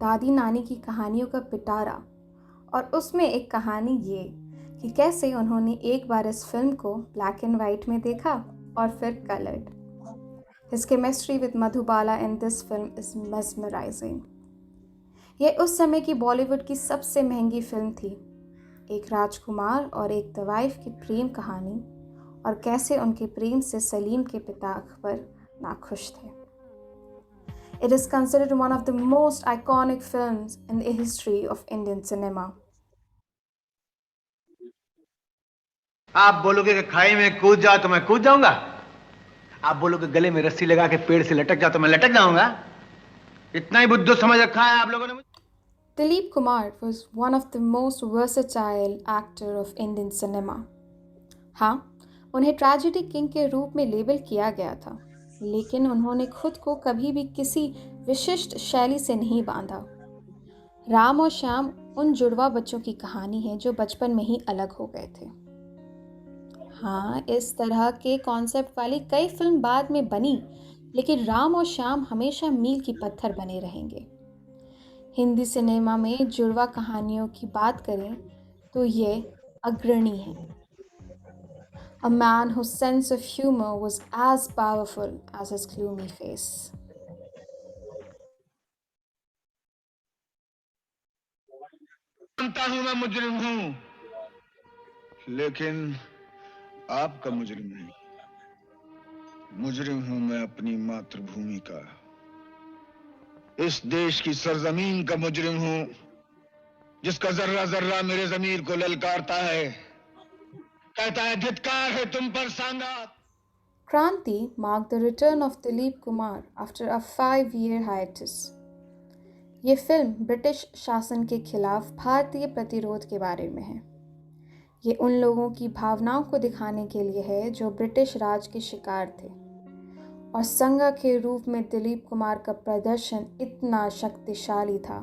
S10: दादी नानी की कहानियों का पिटारा, और उसमें एक कहानी ये कि कैसे उन्होंने एक बार इस फिल्म को ब्लैक एंड वाइट में देखा और फिर coloured. His chemistry with Madhubala in this film is mesmerizing. यह उस समय की बॉलीवुड की सबसे महंगी फिल्म थी। एक राजकुमार और एक तवाइफ की प्रेम कहानी, और कैसे उनके प्रेम से सलीम के पिता अकबर नाखुश थे। It is considered one of the most iconic films in the history of Indian cinema.
S13: आप बोलोगे कि खाई में कूद जाओ तो मैं कूद जाऊंगा। आप बोलोगे गले में रस्सी लगा के पेड़ से लटक जाओ तो मैं लटक जाऊंगा। इतना ही बुद्धू समझ रखा है आप लोगों ने।
S10: Dilip Kumar was one of the most versatile actor of Indian cinema. हाँ, उन्हें ट्रेजेडी किंग के रूप में लेबल किया गया था, लेकिन उन्होंने खुद को कभी भी किसी विशिष्ट शैली से नहीं बांधा। राम और श्याम उन जुड़वा बच्चों की कहानी है जो बचपन में ही अलग हो गए थे। हाँ, इस तरह के कॉन्सेप्ट वाली कई फिल्म बाद में बनी, लेकिन राम और श्याम हमेशा मील की पत्थर बने रहेंगे। हिंदी सिनेमा में जुड़वा कहानियों की बात करें तो ये अग्रणी है। A man whose sense of humor was as powerful as his gloomy face.
S13: जानता हूं मैं मुजरिम हूं, लेकिन आपका मुजरिम नहीं। मुजरिम हूं मैं अपनी मातृभूमि का, इस देश की सरजमीन का मुजरिम हूं, जिसका जर्रा जर्रा मेरे ज़मीर को ललकारता है, कहता है धिक्कार है तुम पर सांगात।
S10: Kranti marked the return of Dilip Kumar after a 5-year hiatus. ये फिल्म ब्रिटिश शासन के खिलाफ भारतीय प्रतिरोध के बारे में है। ये उन लोगों की भावनाओं को दिखाने के लिए है जो ब्रिटिश राज के शिकार थे, और संगा के रूप में दिलीप कुमार का प्रदर्शन इतना शक्तिशाली था,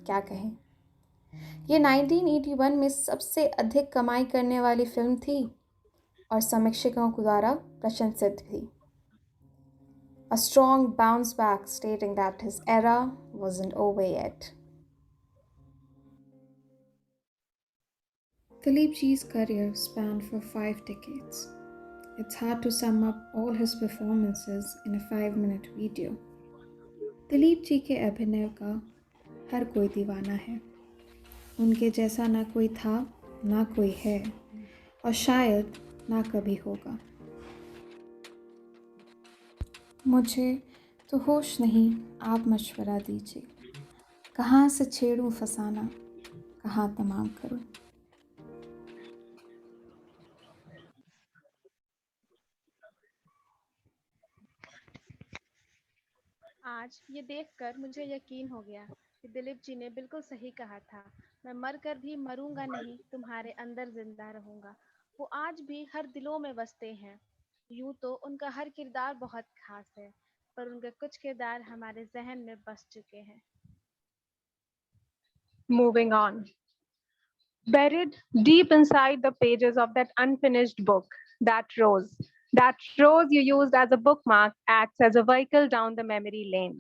S10: क्या कहें। ये 1981 में सबसे अधिक कमाई करने वाली फिल्म थी और समीक्षकों द्वारा प्रशंसित भी। A strong bounce back stating that his era wasn't over yet. Dilip Ji's career spanned for 5 decades. It's hard to sum up all his performances in a 5-minute video. Dilip ji के अभिनय का हर कोई दीवाना है। उनके जैसा ना कोई था, ना कोई है, और शायद ना कभी होगा। मुझे तो होश नहीं, आप मशवरा दीजिए। कहाँ से छेड़ूं फसाना, कहाँ तमाम करूं।
S4: आज ये देखकर मुझे यकीन हो गया कि दिलीप जी ने बिल्कुल सही कहा था। मैं मरकर भी मरूंगा नहीं, तुम्हारे अंदर जिंदा रहूंगा। वो आज भी हर दिलों में बसते हैं। यूं तो उनका हर किरदार बहुत खास है, पर उनके कुछ किरदार हमारे जहन में बस चुके हैं।
S3: Moving on. Buried deep inside the pages of that unfinished book, that rose you used as a bookmark acts as a vehicle down the memory lane.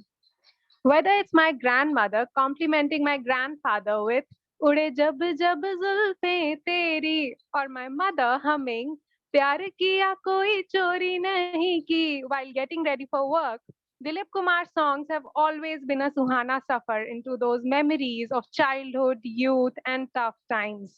S3: Whether it's my grandmother complimenting my grandfather with "Ude jab jab zulfe teri," or my mother humming "Pyar kiya koi chori nahi ki" while getting ready for work, Dilip Kumar's songs have always been a suhana safar into those memories of childhood, youth, and tough times.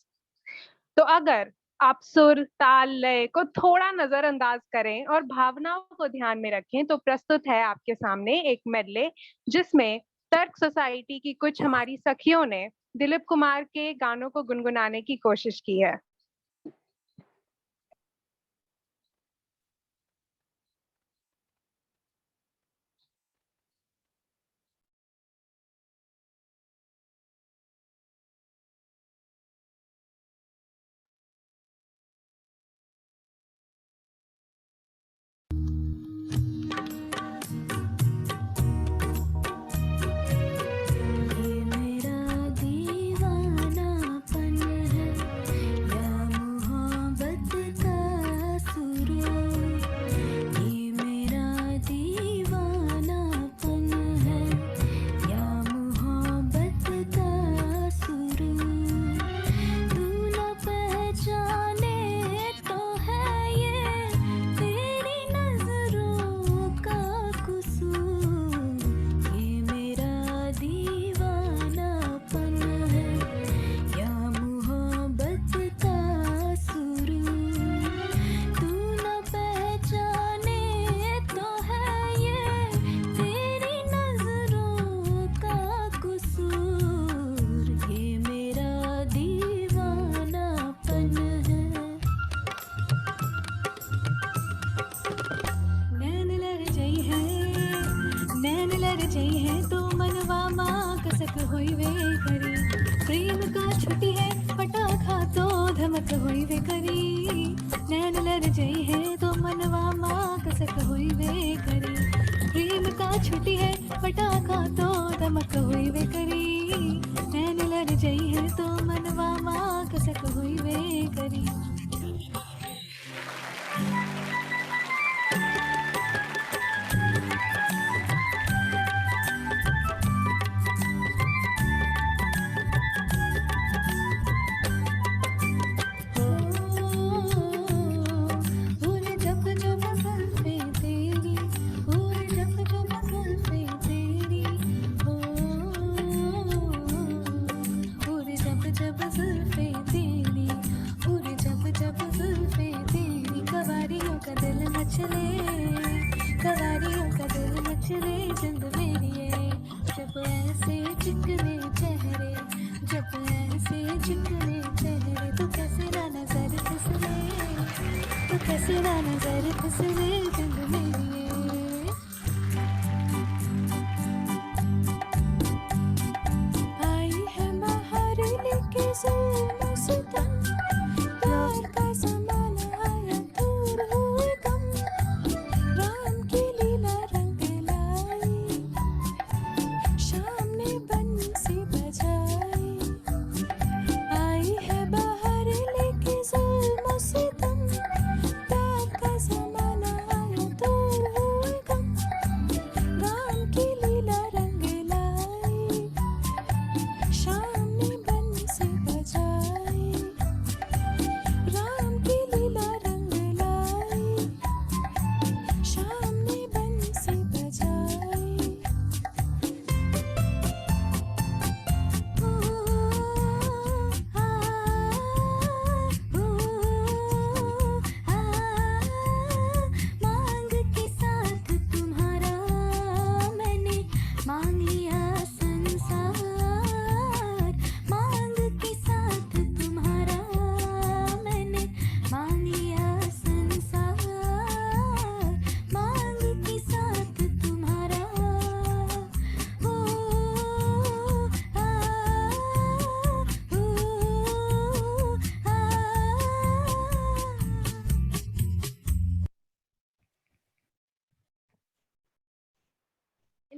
S3: तो अगर आप सुर, ताल, लय को थोड़ा नजरअंदाज करें और भावनाओं को ध्यान में रखें तो प्रस्तुत है आपके सामने एक मेडले जिसमें तर्क सोसाइटी की कुछ हमारी सखियों ने दिलीप कुमार के गानों को गुनगुनाने की कोशिश की है।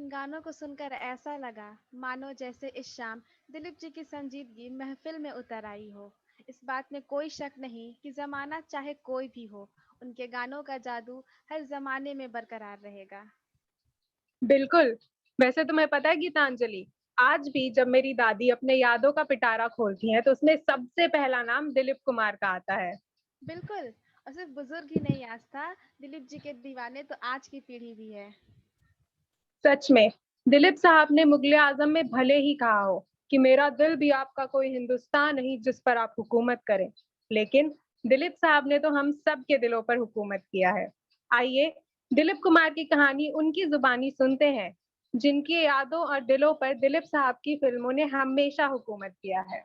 S4: इन गानों को सुनकर ऐसा लगा मानो जैसे इस शाम दिलीप जी की संजीदगी महफिल में उतर आई हो। इस बात में कोई शक नहीं कि जमाना चाहे कोई भी हो, उनके गानों का जादू हर जमाने में बरकरार रहेगा।
S3: बिल्कुल। वैसे तुम्हें पता है गीतांजलि, आज भी जब मेरी दादी अपने यादों का पिटारा खोलती हैं तो उसमें सबसे पहला नाम दिलीप कुमार का आता है।
S4: बिल्कुल, और सिर्फ बुजुर्ग ही नहीं आस्था, दिलीप जी के दीवाने तो आज की पीढ़ी भी है।
S3: सच में दिलीप साहब ने मुगले आजम में भले ही कहा हो कि मेरा दिल भी आपका कोई हिंदुस्तान नहीं जिस पर आप हुकूमत करें, लेकिन दिलीप साहब ने तो हम सब के दिलों पर हुकूमत किया है। आइए दिलीप कुमार की कहानी उनकी जुबानी सुनते हैं, जिनकी यादों और दिलों पर दिलीप साहब की फिल्मों ने हमेशा हुकूमत किया है।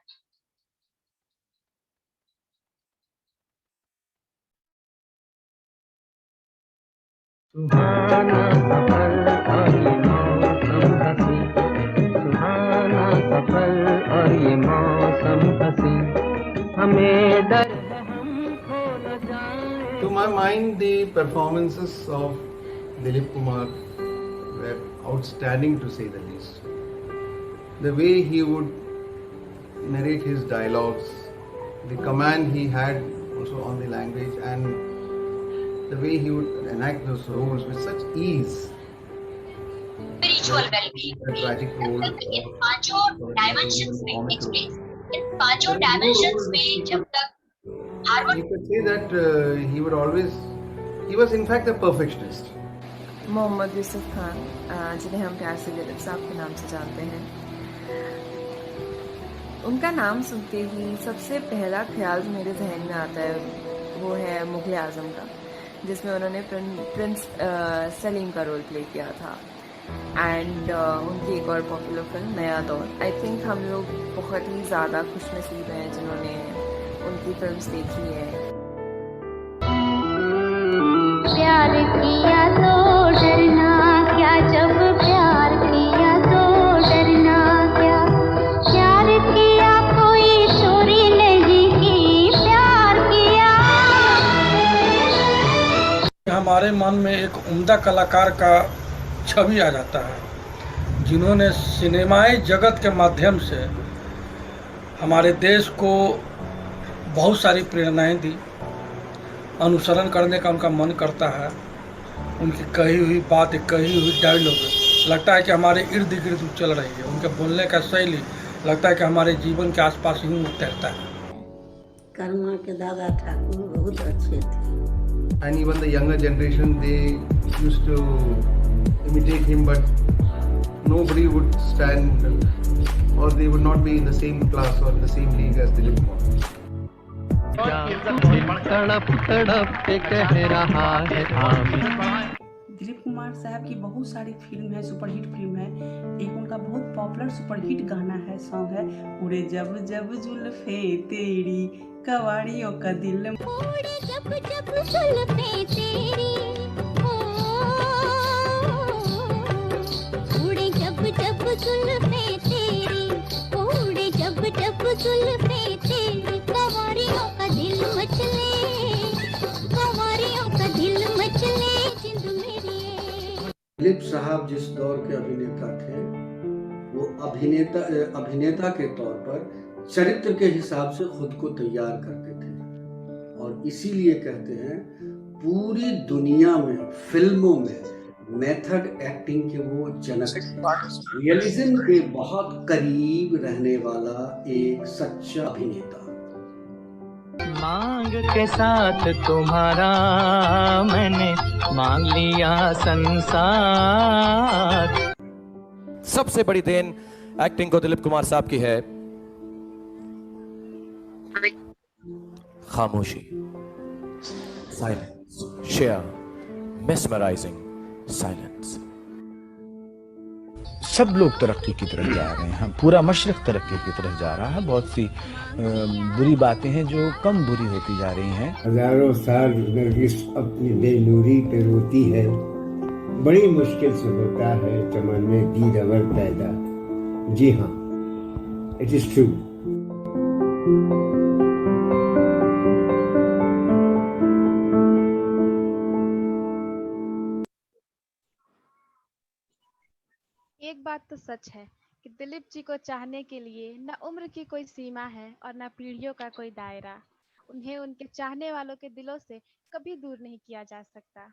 S11: सुहाना सफर और ये मौसम हंसी, सुहाना सफर और ये मौसम हंसी, हमें डर है हम खो न जाए।
S14: To my mind, the performances of Dilip Kumar were outstanding, to say the least. The way he would narrate his dialogues, the command he had also on the language, and the way he would enact those roles with such ease.
S15: Spiritual well-being.
S14: The tragic role
S15: इन पांचों dimensions में explain. इन पांचों dimensions में जब तक
S14: You could say that he was in fact a perfectionist.
S16: Mohammad Yusuf Khan, जिन्हें हम प्यार से दिलीप साहब के नाम से जानते हैं, उनका नाम सुनते ही सबसे पहला ख्याल जो मेरे जहन में आता है वो है मुगले आजम का, जिसमें उन्होंने प्रिंस सलीम का रोल प्ले किया था। एंड उनकी एक और पॉपुलर फिल्म नया दौर। आई थिंक हम लोग बहुत ही ज़्यादा खुशनसीब हैं जिन्होंने उनकी फिल्म्स देखी है।
S15: प्यार किया तो डरना क्या, जब प्यार किया तो डरना क्या, प्यार किया कोई चोरी नहीं की, प्यार किया।
S17: हमारे मन में एक उम्दा कलाकार का छवि आ जाता है, जिन्होंने सिनेमाई जगत के माध्यम से हमारे देश को बहुत सारी प्रेरणाएं दी। अनुसरण करने का उनका मन करता है। उनकी कही हुई बात, कही हुई डायलॉग लगता है कि हमारे इर्द गिर्द चल रही है। उनके बोलने का शैली लगता है कि हमारे जीवन के आसपास ही तैरता है।
S18: कर्मा के दादा ठाकुर बहुत अच्छे थे।
S14: And even the younger generation, they used to imitate him, but nobody would stand, or they would not be in the same class or in the same league as Dilip Kumar.
S11: तड़प तड़प के कह रहा है आमिर।
S19: दिलीप कुमार साहब की बहुत सारी फिल्म है, सुपरहिट फिल्म है। एक उनका बहुत पॉपुलर सुपरहिट गाना है, सॉन्ग है उड़े जब जब जुल्फे तेरी, कवाड़ियों का दिल
S15: उड़े जब जब जुल्फे तेरी, उड़े जब जब जुल्फे तेरी, उड़े जब जब जुल्फे तेरी, कवाड़ियों का दिल मचले, कवाड़ियों का दिल मचले जिंद मेरी।
S20: दिलीप साहब जिस दौर के अभिनेता थे, वो अभिनेता के तौर पर चरित्र के हिसाब से खुद को तैयार करते थे, और इसीलिए कहते हैं पूरी दुनिया में फिल्मों में मेथड एक्टिंग के वो जनक, रियलिज्म के बहुत करीब रहने वाला एक सच्चा अभिनेता।
S11: मांग के साथ तुम्हारा मैंने मांग लिया संसार।
S21: सबसे बड़ी देन एक्टिंग को दिलीप कुमार साहब की है खामोशी, साइलेंस, शेयर, मेस्मराइजिंग साइलेंस।
S13: सब लोग तरक्की की तरफ जा रहे हैं, पूरा मशरक तरक्की की तरफ जा रहा है। बहुत सी बुरी बातें हैं जो कम बुरी होती जा रही हैं।
S22: हजारों साल नरगिस अपनी बेनूरी पे रोती है, बड़ी मुश्किल से होता है चमन में दीदार पैदा। जी हाँ, इट इज ट्रू।
S4: एक बात तो सच है कि दिलीप जी को चाहने के लिए न उम्र की कोई सीमा है और न पीढ़ियों का कोई दायरा। उन्हें उनके चाहने वालों के दिलों से कभी दूर नहीं किया जा सकता।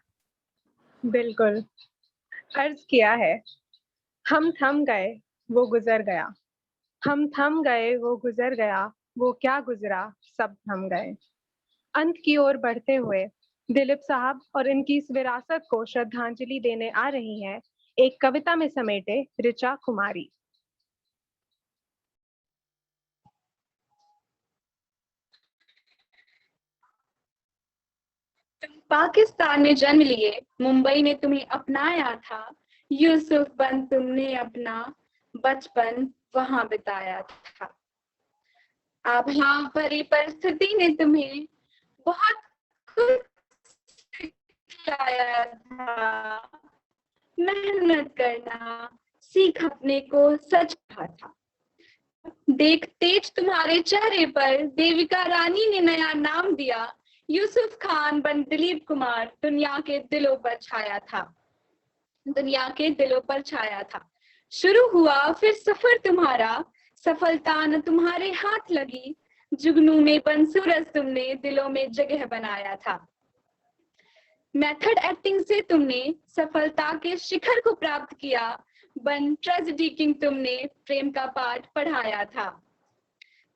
S3: बिल्कुल, अर्ज किया है, हम थम गए, वो गुजर गया। हम थम गए, वो गुजर गया, वो क्या गुजरा, सब थम गए। अंत की ओर बढ़ते हुए दिलीप साहब और इनकी इस विरासत को श्रद्धांजलि देने आ रही हैं एक कविता में समेटे ऋचा कुमारी।
S1: पाकिस्तान में जन्म लिए, मुंबई ने तुम्हें अपनाया था। यूसुफ बन तुमने अपना बचपन वहां बिताया था। आभा भरी परिस्थिति ने तुम्हें बहुत कुछ सिखाया था। मेहनत करना सीख अपने को सच कहा था। देख तेज तुम्हारे चेहरे पर देविका रानी ने नया नाम दिया। यूसुफ खान बन दिलीप कुमार दुनिया के दिलों पर छाया था। दुनिया के दिलों पर छाया था। शुरू हुआ फिर सफर तुम्हारा, सफलता न तुम्हारे हाथ लगी। जुगनू में बन सूरज तुमने दिलों में जगह बनाया था। मेथड एक्टिंग से तुमने सफलता के शिखर को प्राप्त किया। बन ट्रेजेडी किंग तुमने प्रेम का पाठ पढ़ाया था।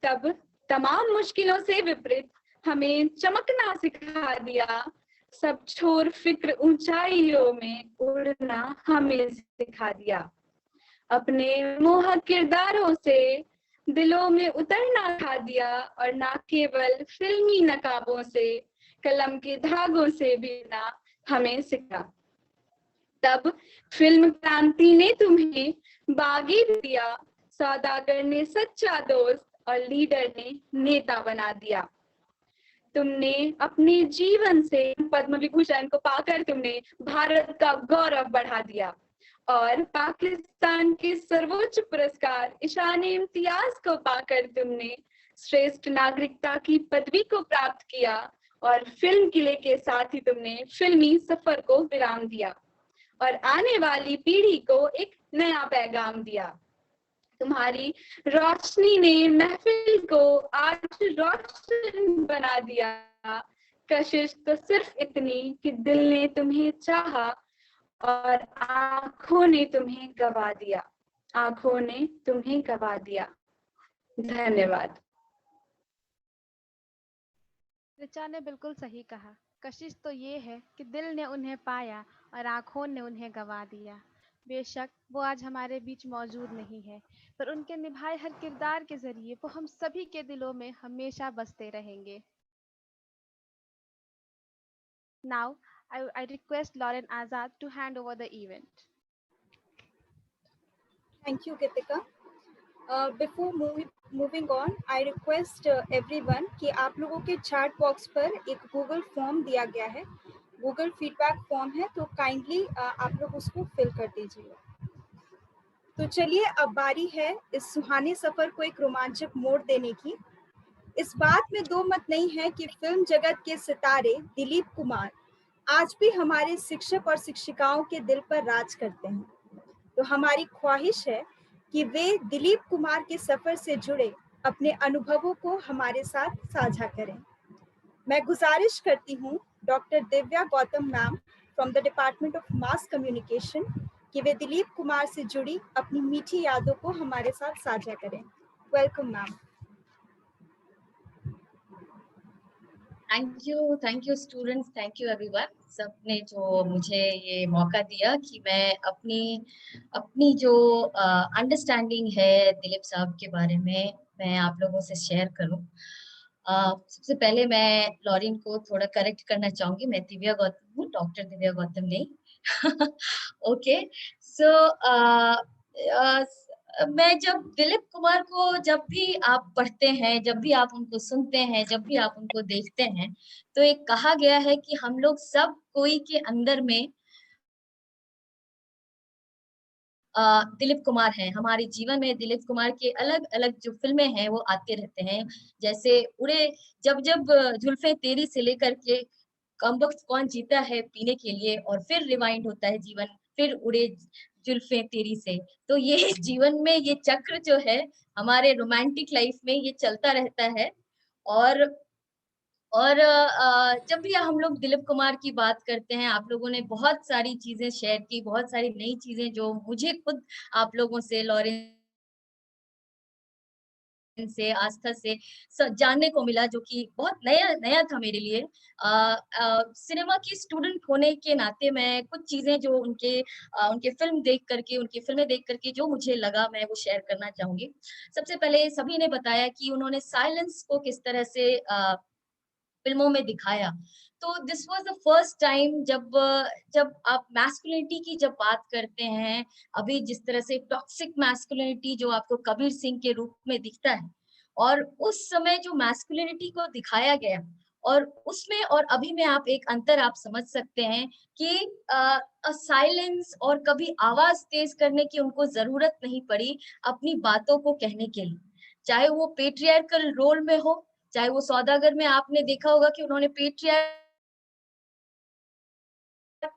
S1: तब तमाम मुश्किलों से विपरीत हमें चमकना सिखा दिया। सब छोड़ फिक्र ऊंचाइयों में उड़ना हमें सिखा दिया। अपने मोहक किरदारों से दिलों में उतरना सिखा दिया और ना केवल फिल्मी नकाबों से कलम के धागों से भी ना हमें सिखा। तब फिल्म क्रांति ने तुम्हें बागी दिया। सौदागर ने सच्चा दोस्त और लीडर ने नेता बना दिया। तुमने अपने जीवन से पद्म विभूषण को पाकर तुमने भारत का गौरव बढ़ा दिया और पाकिस्तान के सर्वोच्च पुरस्कार ईशान-ए-इम्तियाज को पाकर तुमने श्रेष्ठ नागरिकता की पदवी को प्राप्त किया और फिल्म किले के साथ ही तुमने फिल्मी सफर को विराम दिया और आने वाली पीढ़ी को एक नया पैगाम दिया। तुम्हारी रोशनी ने महफिल को आज रोशन बना दिया। कशिश तो सिर्फ इतनी कि दिल ने तुम्हें चाहा और आंखों ने तुम्हें गवा दिया। आंखों ने तुम्हें गवा दिया। धन्यवाद।
S4: ऋचा ने बिल्कुल सही कहा। कशिश तो ये है कि दिल ने उन्हें पाया और आंखों ने उन्हें गवा दिया। बेशक वो आज हमारे बीच मौजूद नहीं है, पर उनके निभाए हर किरदार के जरिए वो हम सभी के दिलों में हमेशा बसते रहेंगे। Now, I request Lauren Azad to hand over the event.
S8: Thank you, Gitika. Before moving on, I request everyone कि आप लोगों के chat box पर एक Google form दिया गया है, Google feedback form है, तो kindly आप लोग उसको fill कर दीजिए। तो चलिए अब बारी है इस सुहाने सफर को एक रोमांचक मोड़ देने की। इस बात में दो मत नहीं है कि फिल्म जगत के सितारे दिलीप कुमार आज भी हमारे शिक्षक और शिक्षिकाओं के दिल पर राज करते हैं। तो हमारी ख्वाहिश है कि वे दिलीप कुमार के सफर से जुड़े अपने अनुभवों को हमारे साथ साझा करें। मैं गुजारिश करती हूँ doctor Divya Gautam ma'am from the department of mass communication कि वे दिलीप कुमार से जुड़ी अपनी मीठी यादों को हमारे साथ साझा करें। Welcome ma'am.
S2: Thank you students, thank you everyone, सबने जो मुझे ये मौका दिया कि मैं अपनी जो अंडरस्टैंडिंग है दिलीप साहब के बारे में मैं आप लोगों से शेयर करूं। सबसे पहले मैं लॉरिन को थोड़ा करेक्ट करना चाहूंगी, मैं दिव्या गौतम हूँ, डॉक्टर दिव्या गौतम नहीं। ओके, सो मैं जब दिलीप कुमार को जब भी आप पढ़ते हैं, जब भी आप उनको सुनते हैं, जब भी आप उनको देखते हैं, तो एक कहा गया है कि हम लोग सब कोई के अंदर में दिलीप कुमार हैं। हमारे जीवन में दिलीप कुमार के अलग अलग जो फिल्में हैं वो आते रहते हैं, जैसे उड़े जब जब जुल्फे तेरी से लेकर के कमबख्त कौन जीता है पीने के लिए, और फिर रिवाइंड होता है जीवन, फिर उड़े जुल्फे तेरी से। तो ये जीवन में ये चक्र जो है हमारे रोमांटिक लाइफ में ये चलता रहता है। और जब भी हम लोग दिलीप कुमार की बात करते हैं, आप लोगों ने बहुत सारी चीजें शेयर की, बहुत सारी नई चीजें जो मुझे खुद आप लोगों से, लॉरेंस से, आस्था से जानने को मिला, जो कि बहुत नया नया था मेरे लिए। सिनेमा की स्टूडेंट होने के नाते मैं कुछ चीजें जो उनके फिल्में देख करके जो मुझे लगा, मैं वो शेयर करना चाहूंगी। सबसे पहले सभी ने बताया कि उन्होंने साइलेंस को किस तरह से फिल्मों में दिखाया। तो this was the first time जब आप मैस्कुलिनिटी की जब बात करते हैं, अभी जिस तरह से टॉक्सिक मैस्कुलिनिटी जो आपको कबीर सिंह के रूप में दिखता है, और उस समय जो मैस्कुलिनिटी को दिखाया गया और उसमें और अभी में आप एक अंतर आप समझ सकते हैं कि साइलेंस और कभी आवाज तेज करने की उनको जरूरत नहीं पड़ी अपनी बातों को कहने के लिए, चाहे वो पेट्रियार्कल रोल में हो, चाहे वो सौदागर में आपने देखा होगा कि उन्होंने पेट्रियार्क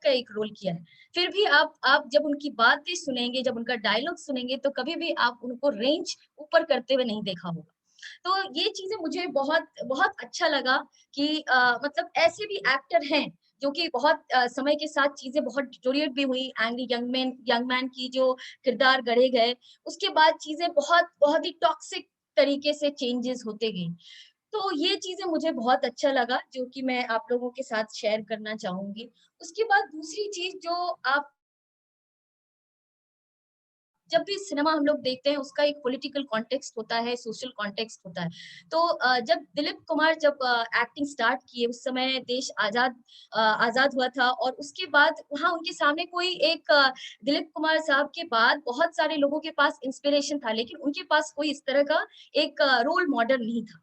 S2: का एक रोल किया है, फिर भी आप जब उनकी बातें सुनेंगे, जब उनका डायलॉग सुनेंगे, तो कभी भी आप उनको रेंज ऊपर करते हुए नहीं देखा होगा। तो ये चीजें मुझे बहुत बहुत अच्छा लगा कि मतलब ऐसे भी एक्टर हैं जो कि बहुत समय के साथ चीजें बहुत डिटोरिएट भी हुई। एंग्री यंग मैन की जो किरदार गढ़े गए, उसके बाद चीजें बहुत बहुत ही टॉक्सिक तरीके से चेंजेस होते गई। तो ये चीजें मुझे बहुत अच्छा लगा, जो कि मैं आप लोगों के साथ शेयर करना चाहूंगी। उसके बाद दूसरी चीज जो आप जब भी सिनेमा हम लोग देखते हैं, उसका एक पॉलिटिकल कॉन्टेक्स्ट होता है, सोशल कॉन्टेक्स्ट होता है। तो जब दिलीप कुमार एक्टिंग स्टार्ट किए, उस समय देश आजाद हुआ था, और उसके बाद वहाँ उनके सामने कोई एक दिलीप कुमार साहब के बाद बहुत सारे लोगों के पास इंस्पिरेशन था, लेकिन उनके पास कोई इस तरह का एक रोल मॉडल नहीं था।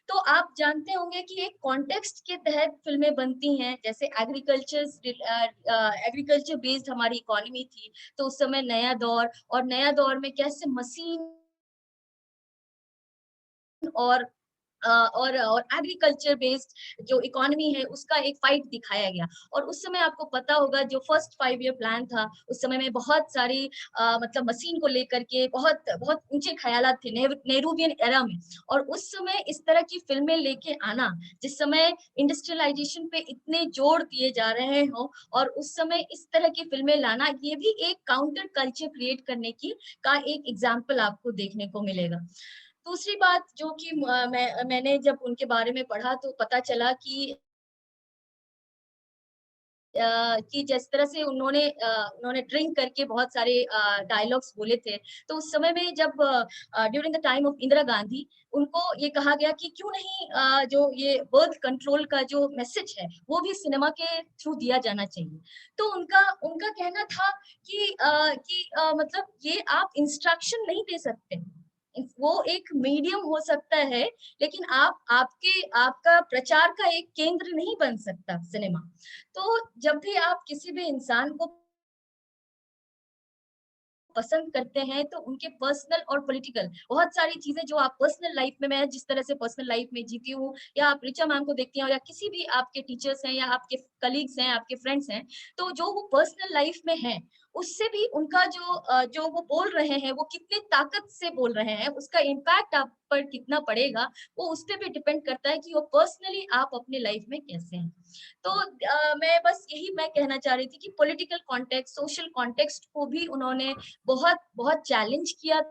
S2: तो आप जानते होंगे कि एक कॉन्टेक्स्ट के तहत फिल्में बनती हैं, जैसे एग्रीकल्चर बेस्ड हमारी इकोनॉमी थी, तो उस समय नया दौर, और नया दौर में कैसे मशीन और एग्रीकल्चर बेस्ड जो इकोनॉमी है उसका एक फाइट दिखाया गया। और उस समय आपको पता होगा जो फर्स्ट 5 ईयर प्लान था, उस समय में बहुत सारी मतलब मशीन को लेकर के बहुत बहुत ऊंचे ख्यालात थे नेहरूवियन एरा में। और उस समय इस तरह की फिल्में लेके आना, जिस समय इंडस्ट्रियलाइजेशन पे इतने जोर दिए जा रहे हो, और उस समय इस तरह की फिल्में लाना, ये भी एक काउंटर कल्चर क्रिएट करने का एक एग्जाम्पल आपको देखने को मिलेगा। दूसरी बात जो कि मैंने जब उनके बारे में पढ़ा, तो पता चला कि जिस तरह से उन्होंने ड्रिंक करके बहुत सारे डायलॉग्स बोले थे, तो उस समय में जब during the time of Indira Gandhi, उनको ये कहा गया कि क्यों नहीं जो ये बर्थ कंट्रोल का जो मैसेज है वो भी सिनेमा के थ्रू दिया जाना चाहिए। तो उनका कहना था कि मतलब ये आप इंस्ट्रक्शन नहीं दे सकते, वो एक मीडियम हो सकता है, लेकिन आपका प्रचार का एक केंद्र नहीं बन सकता सिनेमा। तो जब भी आप किसी भी इंसान को पसंद करते हैं, तो उनके पर्सनल और पॉलिटिकल बहुत सारी चीजें जो आप पर्सनल लाइफ में, मैं जिस तरह से पर्सनल लाइफ में जीती हूँ, या आप ऋचा मैम को देखती हैं, या किसी भी आपके टीचर्स हैं, या आपके कलीग्स हैं, आपके फ्रेंड्स हैं, तो जो वो पर्सनल लाइफ में है, उससे भी उनका जो वो बोल रहे हैं, वो कितनी ताकत से बोल रहे हैं, उसका इम्पैक्ट आप पर कितना पड़ेगा, वो उस पर भी डिपेंड करता है कि वो पर्सनली आप अपने लाइफ में कैसे हैं। तो मैं बस यही मैं कहना चाह रही थी कि पॉलिटिकल कॉन्टेक्स्ट, सोशल कॉन्टेक्स्ट को भी उन्होंने बहुत बहुत चैलेंज किया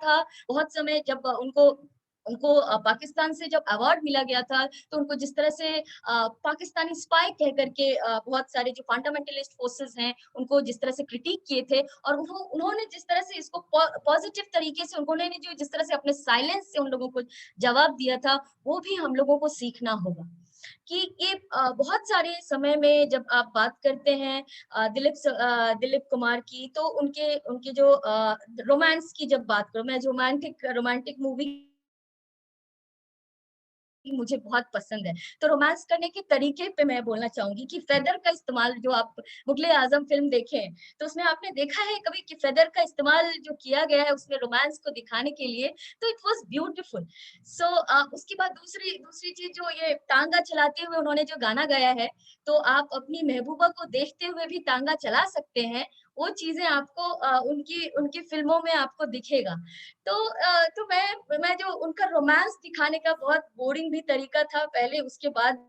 S2: था। बहुत समय जब उनको पाकिस्तान से जब अवार्ड मिला गया था, तो उनको जिस तरह से पाकिस्तानी स्पाई कह करके बहुत सारे जो फंडामेंटलिस्ट फोर्सेस हैं, उनको जिस तरह से क्रिटिक किए थे, और उन्होंने जिस तरह से इसको पॉजिटिव तरीके से उन्होंने जो जिस तरह से अपने साइलेंस से उन लोगों को जवाब दिया था, वो भी हम लोगों को सीखना होगा। कि ये बहुत सारे समय में जब आप बात करते हैं दिलीप कुमार की, तो उनके जो रोमांस की जब बात करूं, मैं रोमांटिक मूवी मुझे बहुत पसंद है। तो रोमांस करने के तरीके पे मैं बोलना चाहूंगी कि फेदर का इस्तेमाल, जो आप मुगले आजम फिल्म देखें तो उसमें आपने देखा है कभी कि फेदर का इस्तेमाल जो किया गया है उसमें रोमांस को दिखाने के लिए, तो इट वाज ब्यूटीफुल। सो उसके बाद दूसरी दूसरी चीज जो ये टांगा चलाते हुए उन्होंने जो गाना गाया है, तो आप अपनी महबूबा को देखते हुए भी टांगा चला सकते हैं, वो चीजें आपको उनकी उनकी फिल्मों में आपको दिखेगा। तो मैं जो उनका रोमांस दिखाने का बहुत बोरिंग भी तरीका था पहले, उसके बाद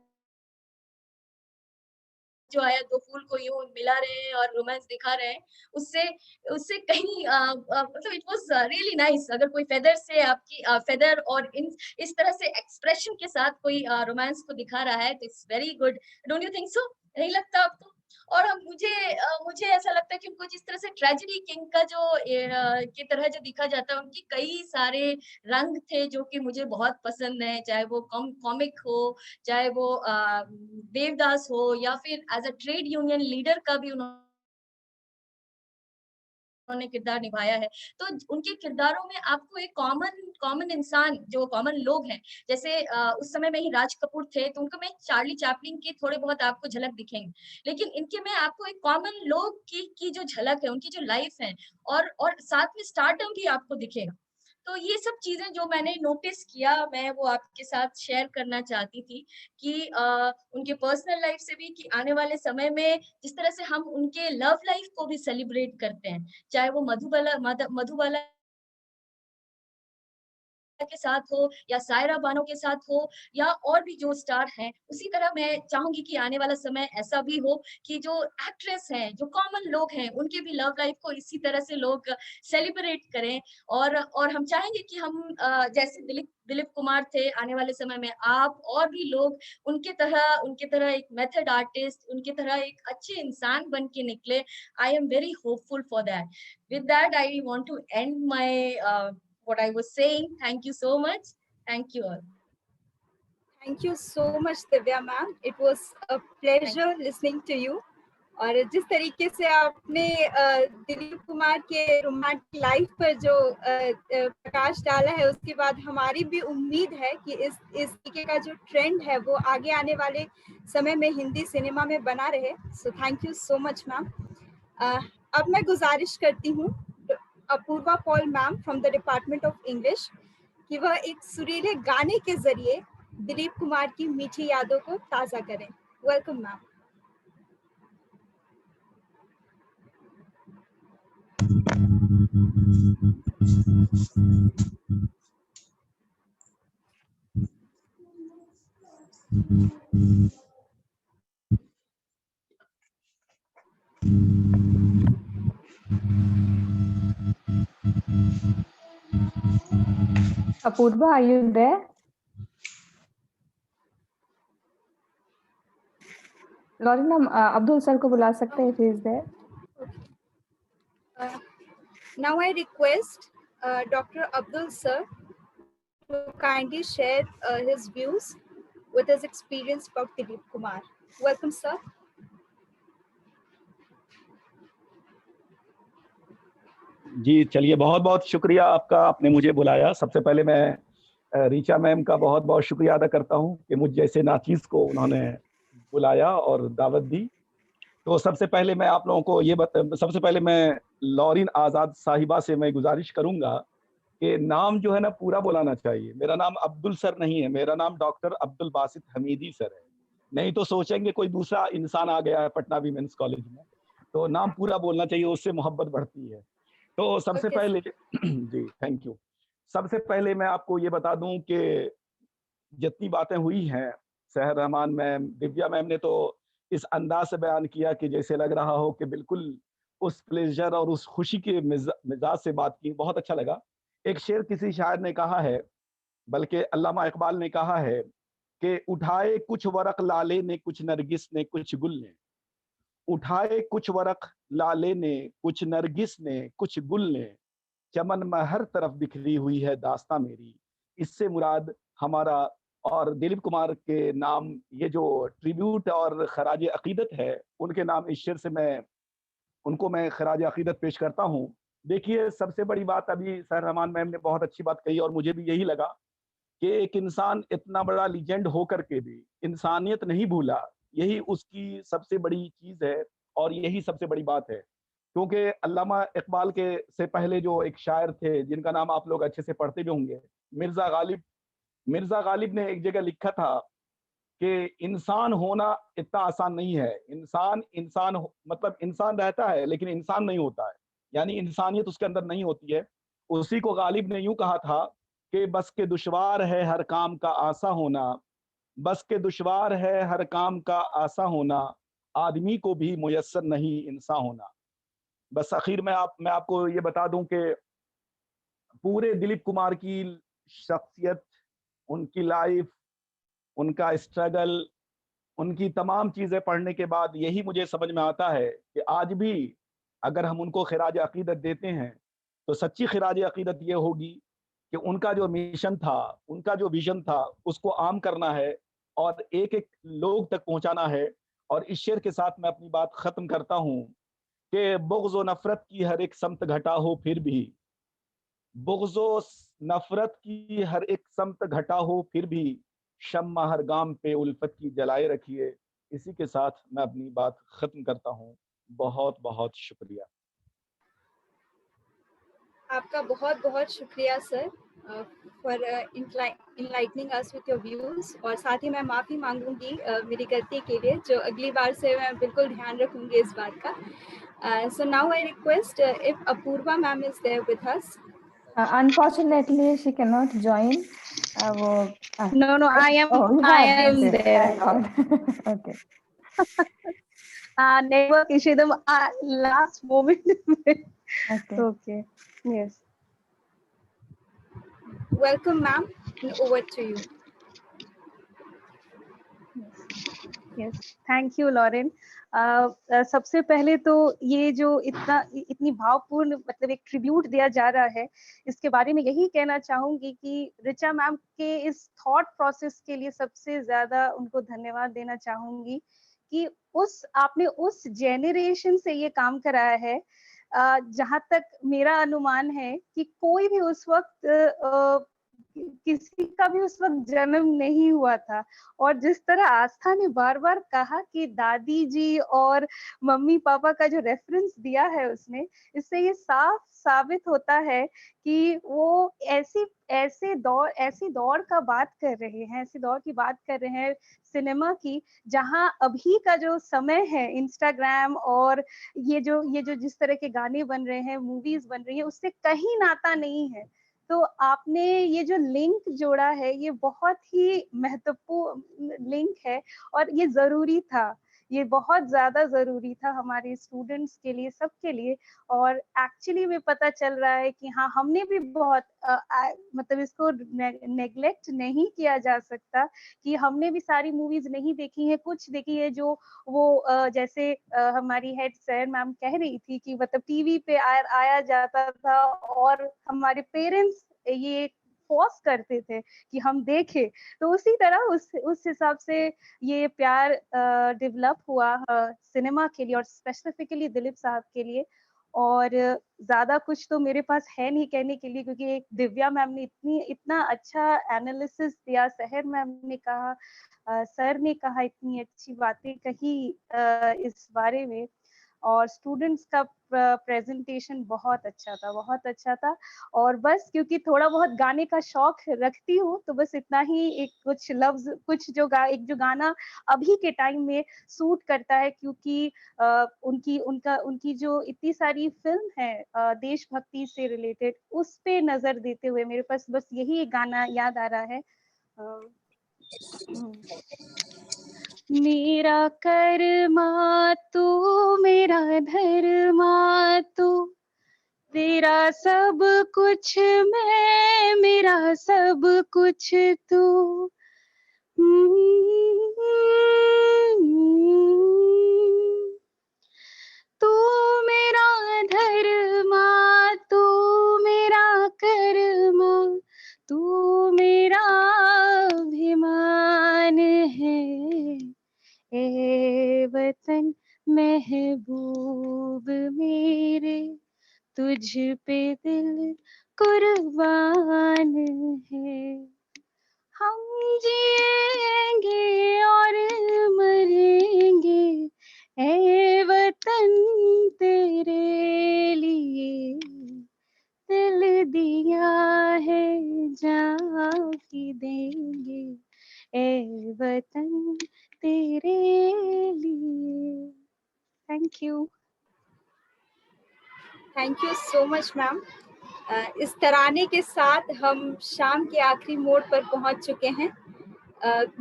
S2: जो आया दो फूल को यूं मिला रहे हैं और रोमांस दिखा रहे हैं, उससे उससे कहीं मतलब इट वाज रियली नाइस। अगर कोई फेदर से आपकी फेदर और इस तरह से एक्सप्रेशन के साथ कोई रोमांस को दिखा रहा है तो it's very good. Don't you think so? नहीं लगता आपको? और मुझे ऐसा लगता है कि उनको जिस तरह से ट्रेजेडी किंग का जो की तरह जो दिखा जाता है, उनकी कई सारे रंग थे जो कि मुझे बहुत पसंद है, चाहे वो कॉमिक हो, चाहे वो देवदास हो, या फिर as a trade union leader का भी उन्होंने किरदार निभाया है। तो उनके किरदारों में आपको एक कॉमन इंसान, जो कॉमन लोग हैं, जैसे उस समय में ही राज कपूर थे तो उनको में चार्ली चैपलिन की थोड़े बहुत आपको झलक दिखेंगे, लेकिन इनके में आपको एक कॉमन लोग की जो झलक है, उनकी जो लाइफ है, और साथ में स्टारडम भी आपको दिखेगा। तो ये सब चीजें जो मैंने नोटिस किया, मैं वो आपके साथ शेयर करना चाहती थी कि उनके पर्सनल लाइफ से भी, कि आने वाले समय में जिस तरह से हम उनके लव लाइफ को भी सेलिब्रेट करते हैं, चाहे वो मधुबाला के साथ हो या सायरा बानो के साथ हो या और भी जो स्टार हैं, उसी तरह मैं चाहूंगी कि आने वाला समय ऐसा भी हो कि जो एक्ट्रेस हैं, जो कॉमन लोग हैं, उनके भी लव लाइफ को इसी तरह से लोग सेलिब्रेट करें। और हम चाहेंगे कि हम जैसे दिलीप कुमार थे, आने वाले समय में आप और भी लोग उनके तरह एक मेथड आर्टिस्ट, उनके तरह एक अच्छे इंसान बन के निकले। I am very hopeful for that. With that I want to end my what I was saying. Thank you so much. Thank you all.
S8: Thank you so much, Divya ma'am. It was a pleasure listening to you. और जिस तरीके से आपने दिलीप कुमार के romantic life पर जो प्रकाश डाला है, उसके बाद हमारी भी उम्मीद है कि इस तरीके का जो ट्रेंड है वो आगे आने वाले समय में हिंदी सिनेमा में बना रहे। So thank you so much ma'am. अब मैं गुजारिश करती हूँ Apoorva Paul ma'am from the department of English कि वह एक सुरीले गाने के जरिए दिलीप कुमार की मीठी यादों को ताज़ा करें। Welcome ma'am.
S10: Apurva, are you there? Lauren, हम अब्दुल सर को बुला सकते हैं if he is there.
S8: Now I request Dr. Abdul sir to kindly share his views with his experience about Dilip Kumar. Welcome, sir.
S5: जी चलिए, बहुत बहुत शुक्रिया आपका, आपने मुझे बुलाया। सबसे पहले मैं रीचा मैम का बहुत बहुत शुक्रिया अदा करता हूँ कि मुझ जैसे नाचीज को उन्होंने बुलाया और दावत दी। तो सबसे पहले मैं आप लोगों को सबसे पहले मैं लॉरिन आज़ाद साहिबा से मैं गुजारिश करूंगा कि नाम जो है ना पूरा बुलाना चाहिए। मेरा नाम अब्दुल सर नहीं है, मेरा नाम डॉक्टर अब्दुल बासित हमीदी सर है। नहीं तो सोचेंगे कोई दूसरा इंसान आ गया है पटना वीमेंस कॉलेज में। तो नाम पूरा बोलना चाहिए, उससे मोहब्बत बढ़ती है। तो सबसे पहले जी थैंक यू। सबसे पहले मैं आपको ये बता दूं कि जितनी बातें हुई हैं, सहर रहमान मैम, दिव्या मैम ने तो इस अंदाज से बयान किया कि जैसे लग रहा हो कि बिल्कुल उस प्लेजर और उस खुशी के मिजाज से बात की। बहुत अच्छा लगा। एक शेर किसी शायर ने कहा है, बल्कि अल्लामा इकबाल ने कहा है कि उठाए कुछ वरक लाले ने, कुछ नरगिस ने, कुछ गुल ने। उठाए कुछ वरक लाले ने, कुछ नरगिस ने, कुछ गुल ने, चमन में हर तरफ बिखरी हुई है दास्तां मेरी। इससे मुराद हमारा और दिलीप कुमार के नाम, ये जो ट्रिब्यूट और खराज अकीदत है, उनके नाम इस शेर से उनको मैं खराज अकीदत पेश करता हूँ। देखिए, सबसे बड़ी बात अभी सहर रहमान मैम ने बहुत अच्छी बात कही और मुझे भी यही लगा कि एक इंसान इतना बड़ा लीजेंड होकर के भी इंसानियत नहीं भूला, यही उसकी सबसे बड़ी चीज है और यही सबसे बड़ी बात है। क्योंकि अल्लामा इकबाल के से पहले जो एक शायर थे जिनका नाम आप लोग अच्छे से पढ़ते भी होंगे, मिर्जा गालिब ने एक जगह लिखा था कि इंसान होना इतना आसान नहीं है। मतलब इंसान रहता है लेकिन इंसान नहीं होता है, यानी इंसानियत उसके अंदर नहीं होती है। उसी को गालिब ने यूं कहा था कि बस के दुश्वार है हर काम का आसा होना, बस के दुश्वार है हर काम का आसा होना, आदमी को भी मुयस्सर नहीं इंसान होना। बस आखिर में मैं आपको ये बता दूं कि पूरे दिलीप कुमार की शख्सियत, उनकी लाइफ, उनका स्ट्रगल, उनकी तमाम चीज़ें पढ़ने के बाद यही मुझे समझ में आता है कि आज भी अगर हम उनको खिराज अक़ीदत देते हैं, तो सच्ची खिराज अक़ीदत ये होगी कि उनका जो मिशन था, उनका जो विज़न था, उसको आम करना है और एक-एक लोग तक पहुँचाना है। और इस शेर के साथ मैं अपनी बात ख़त्म करता हूँ कि बुग़्ज़ व नफ़रत की हर एक समत घटा हो फिर भी, बुग़्ज़ व नफ़रत की हर एक समत घटा हो फिर भी, शम्मा हर गाम पे उल्फत की जलाए रखिए। इसी के साथ मैं अपनी बात ख़त्म करता हूँ। बहुत-बहुत शुक्रिया।
S8: आपका बहुत बहुत शुक्रिया sir for enlightening us with your views. और साथ ही मैं माफ़ी मांगूंगी मेरी गलती के लिए, जो अगली बार से मैं बिल्कुल ध्यान रखूंगी इस बात का। So now I request if Apoorva ma'am is there with us.
S6: Unfortunately, she cannot join.
S7: No, I am.
S6: Oh,
S7: I
S6: okay,
S7: am there.
S6: thank God. Okay.
S7: Network issue. The last moment.
S6: Okay.
S7: Okay. Yes.
S8: Welcome, ma'am. Over to you.
S7: Yes. Thank you, Lauren. सबसे पहले तो ये जो इतनी भावपूर्ण मतलब एक tribute दिया जा रहा है, इसके बारे में यही कहना चाहूंगी कि ऋचा मैम के इस थॉट प्रोसेस के लिए सबसे ज्यादा उनको धन्यवाद देना चाहूंगी कि आपने उस जेनरेशन से ये काम कराया है। जहां तक मेरा अनुमान है कि कोई भी उस वक्त किसी का भी उस वक्त जन्म नहीं हुआ था, और जिस तरह आस्था ने बार बार कहा कि दादी जी और मम्मी पापा का जो रेफरेंस दिया है उसने, इससे ये साफ साबित होता है कि वो ऐसी दौर का बात कर रहे हैं, ऐसी दौर की बात कर रहे हैं सिनेमा की, जहां अभी का जो समय है इंस्टाग्राम और ये जो जिस तरह के गाने बन रहे हैं, मूवीज बन रही है, उससे कहीं नाता नहीं है। तो आपने ये जो लिंक जोड़ा है, ये बहुत ही महत्वपूर्ण लिंक है और ये जरूरी था, ये बहुत ज्यादा जरूरी था हमारे स्टूडेंट्स के लिए, सबके लिए। और एक्चुअली में पता चल रहा है कि हाँ, हमने भी बहुत मतलब इसको नेग्लेक्ट नहीं किया जा सकता कि हमने भी सारी मूवीज नहीं देखी है, कुछ देखी है जो वो जैसे हमारी हेड सर मैम कह रही थी कि मतलब टीवी पे आया जाता था और हमारे पेरेंट्स ये फोर्स करते थे कि हम देखें। तो उसी तरह उस हिसाब से ये प्यार डेवलप हुआ सिनेमा के लिए और स्पेसिफिकली दिलीप साहब के लिए। और ज्यादा कुछ तो मेरे पास है नहीं कहने के लिए, क्योंकि दिव्या मैम ने इतना अच्छा एनालिसिस दिया, सहर मैम ने कहा, सर ने कहा, इतनी अच्छी बातें कही इस बारे में, और स्टूडेंट्स का प्रेजेंटेशन बहुत अच्छा था। और बस क्योंकि थोड़ा बहुत गाने का शौक रखती हूँ, तो बस इतना ही एक कुछ लफ्ज, कुछ जो गाना अभी के टाइम में सूट करता है, क्योंकि उनकी जो इतनी सारी फिल्म है देशभक्ति से रिलेटेड, उस पे नजर देते हुए मेरे पास बस यही एक गाना याद आ रहा है। मेरा कर्मा तू, मेरा धर्मा तू, तेरा सब कुछ मैं, मेरा सब कुछ तू। तू मेरा धर्मा, तू मेरा कर्मा, तू मेरा अभिमान है, ए वतन महबूब मेरे, तुझ पे दिल कुर्बान है।
S4: हम जिएंगे और मरेंगे ऐ वतन तेरे लिए, दिल दिया है जान की देंगे ऐ वतन तेरे लिए। Thank you.
S8: Thank you so much ma'am. इस तराने के साथ हम शाम के आखिरी मोड़ पर पहुंच चुके हैं।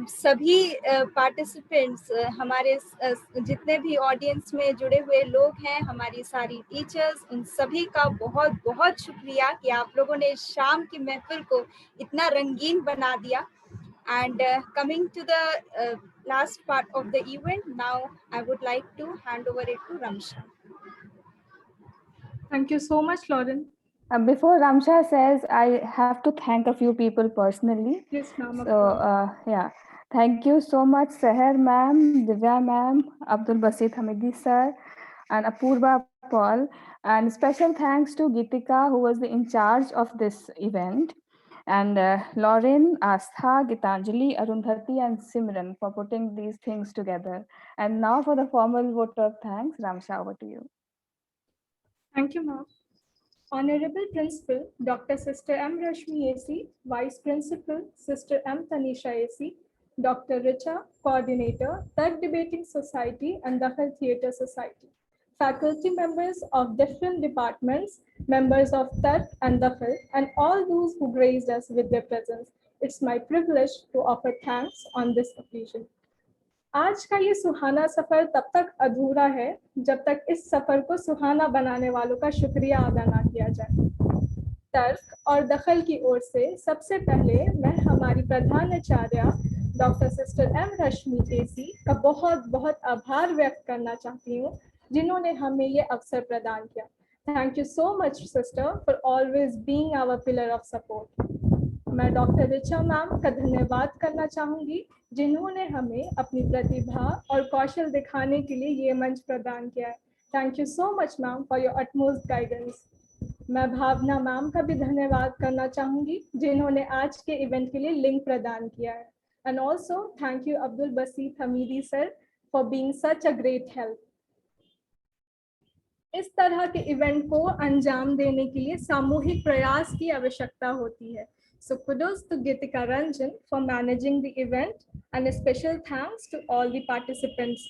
S8: सभी पार्टिसिपेंट्स, हमारे जितने भी ऑडियंस में जुड़े हुए लोग हैं, हमारी सारी टीचर्स, उन सभी का बहुत बहुत शुक्रिया कि आप लोगों ने शाम की महफिल को इतना रंगीन बना दिया। And coming to the last part of the event, now I would like to hand over it to Ramsha.
S3: Thank you so much, Lauren.
S6: Before Ramsha says, I have to thank a few people personally.
S3: Yes, ma'am.
S6: So, yeah. Thank you so much, Seher ma'am, Divya ma'am, Abdul Basit Hamidi sir, and Apurva Paul. And special thanks to Gitika, who was in charge of this event. And Lauren, Astha, Gitanjali, Arundhati, and Simran for putting these things together. And now for the formal vote of thanks, Ramsha, over to you.
S3: Thank you, ma'am. Honorable Principal, Dr. Sister M. Rashmi AC, Vice Principal, Sister M. Tanisha AC, Dr. Richa, Coordinator, Tag Debating Society and Dakhal Theatre Society, faculty members of different departments, members of Tag and Dakhal, and all those who graced us with their presence. It's my privilege to offer thanks on this occasion. आज का ये सुहाना सफर तब तक अधूरा है जब तक इस सफर को सुहाना बनाने वालों का शुक्रिया अदा ना किया जाए। तर्क और दखल की ओर से सबसे पहले मैं हमारी प्रधानाचार्य डॉक्टर सिस्टर एम रश्मि एसी का बहुत बहुत आभार व्यक्त करना चाहती हूँ, जिन्होंने हमें ये अवसर प्रदान किया। Thank you so much sister for always being our pillar of support. मैं डॉक्टर रिचा मैम का धन्यवाद करना चाहूँगी, जिन्होंने हमें अपनी प्रतिभा और कौशल दिखाने के लिए ये मंच प्रदान किया है। Thank you so much ma'am for your utmost guidance. मैं भावना मैम का भी धन्यवाद करना चाहूँगी, जिन्होंने आज के इवेंट के लिए लिंक प्रदान किया है। And also thank you Abdul Basit Hamidi sir for being such a great help. इस तरह के इवेंट को अंजाम देने के लिए सामूहिक प्रयास की आवश्यकता होती है। So kudos to Gitika Ranjan for managing the event, and a special thanks to all the participants.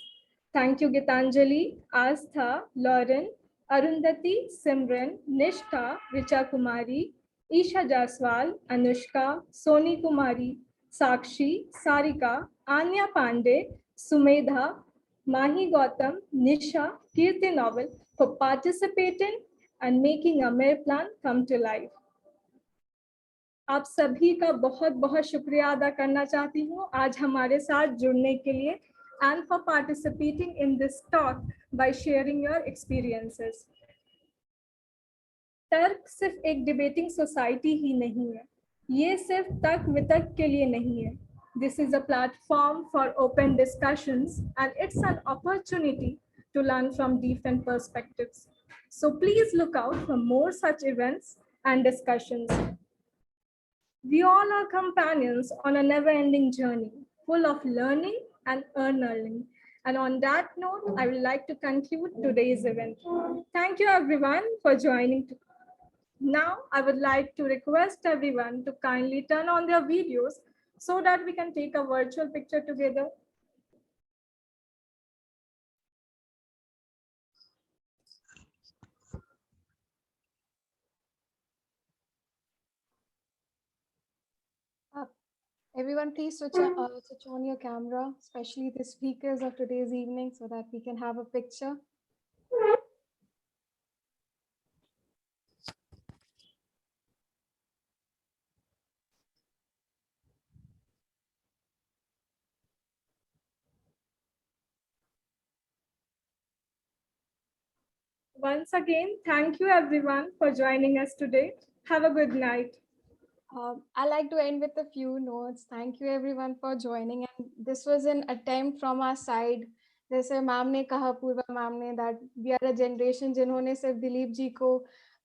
S3: Thank you Gitanjali, Astha, Lauren, Arundhati, Simran, Nishtha, Richa Kumari, Isha Jaswal, Anushka, Soni Kumari, Sakshi, Sarika, Anya Pandey, Sumedha, Mahi Gautam, Nisha, Kirti Novel for participating and making a mere plan come to life. आप सभी का बहुत बहुत शुक्रिया अदा करना चाहती हूँ आज हमारे साथ जुड़ने के लिए and for participating in this talk by sharing your experiences. तर्क सिर्फ एक डिबेटिंग सोसाइटी ही नहीं है, ये सिर्फ तर्क वितर्क के लिए नहीं है. This is a platform for open discussions and it's an opportunity to learn from different perspectives. So please look out for more such events and discussions. We all are companions on a never-ending journey, full of learning and unlearning. And on that note, I would like to conclude today's event. Thank you everyone for joining. Now, I would like to request everyone to kindly turn on their videos so that we can take a virtual picture together.
S10: Everyone, please switch on your camera, especially the speakers of today's evening, so that we can have a picture.
S3: Once again, thank you everyone for joining us today. Have a good night.
S10: I like to end with a few notes. Thank you everyone for joining, and this was an attempt from our side. जैसे ma'am ने कहा, पूर्वा ma'am ने, that we are a generation जिन्होंने सिर्फ दिलीप जी को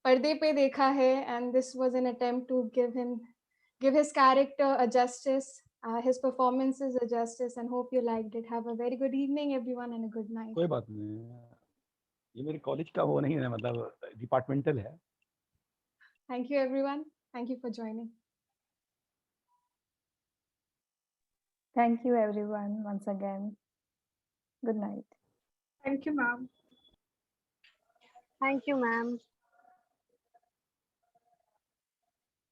S10: पर्दे पे देखा है, and this was an attempt to give him give his character a justice, his performances a justice, and hope you liked it. Have a very good evening, everyone, and a good night.
S5: कोई बात नहीं, ये मेरे college का वो नहीं है, मतलब डिपार्टमेंटल है.
S10: Thank you, everyone. Thank you for joining.
S6: Thank you, everyone, once again. Good night.
S3: Thank you, ma'am.
S7: Thank you, ma'am.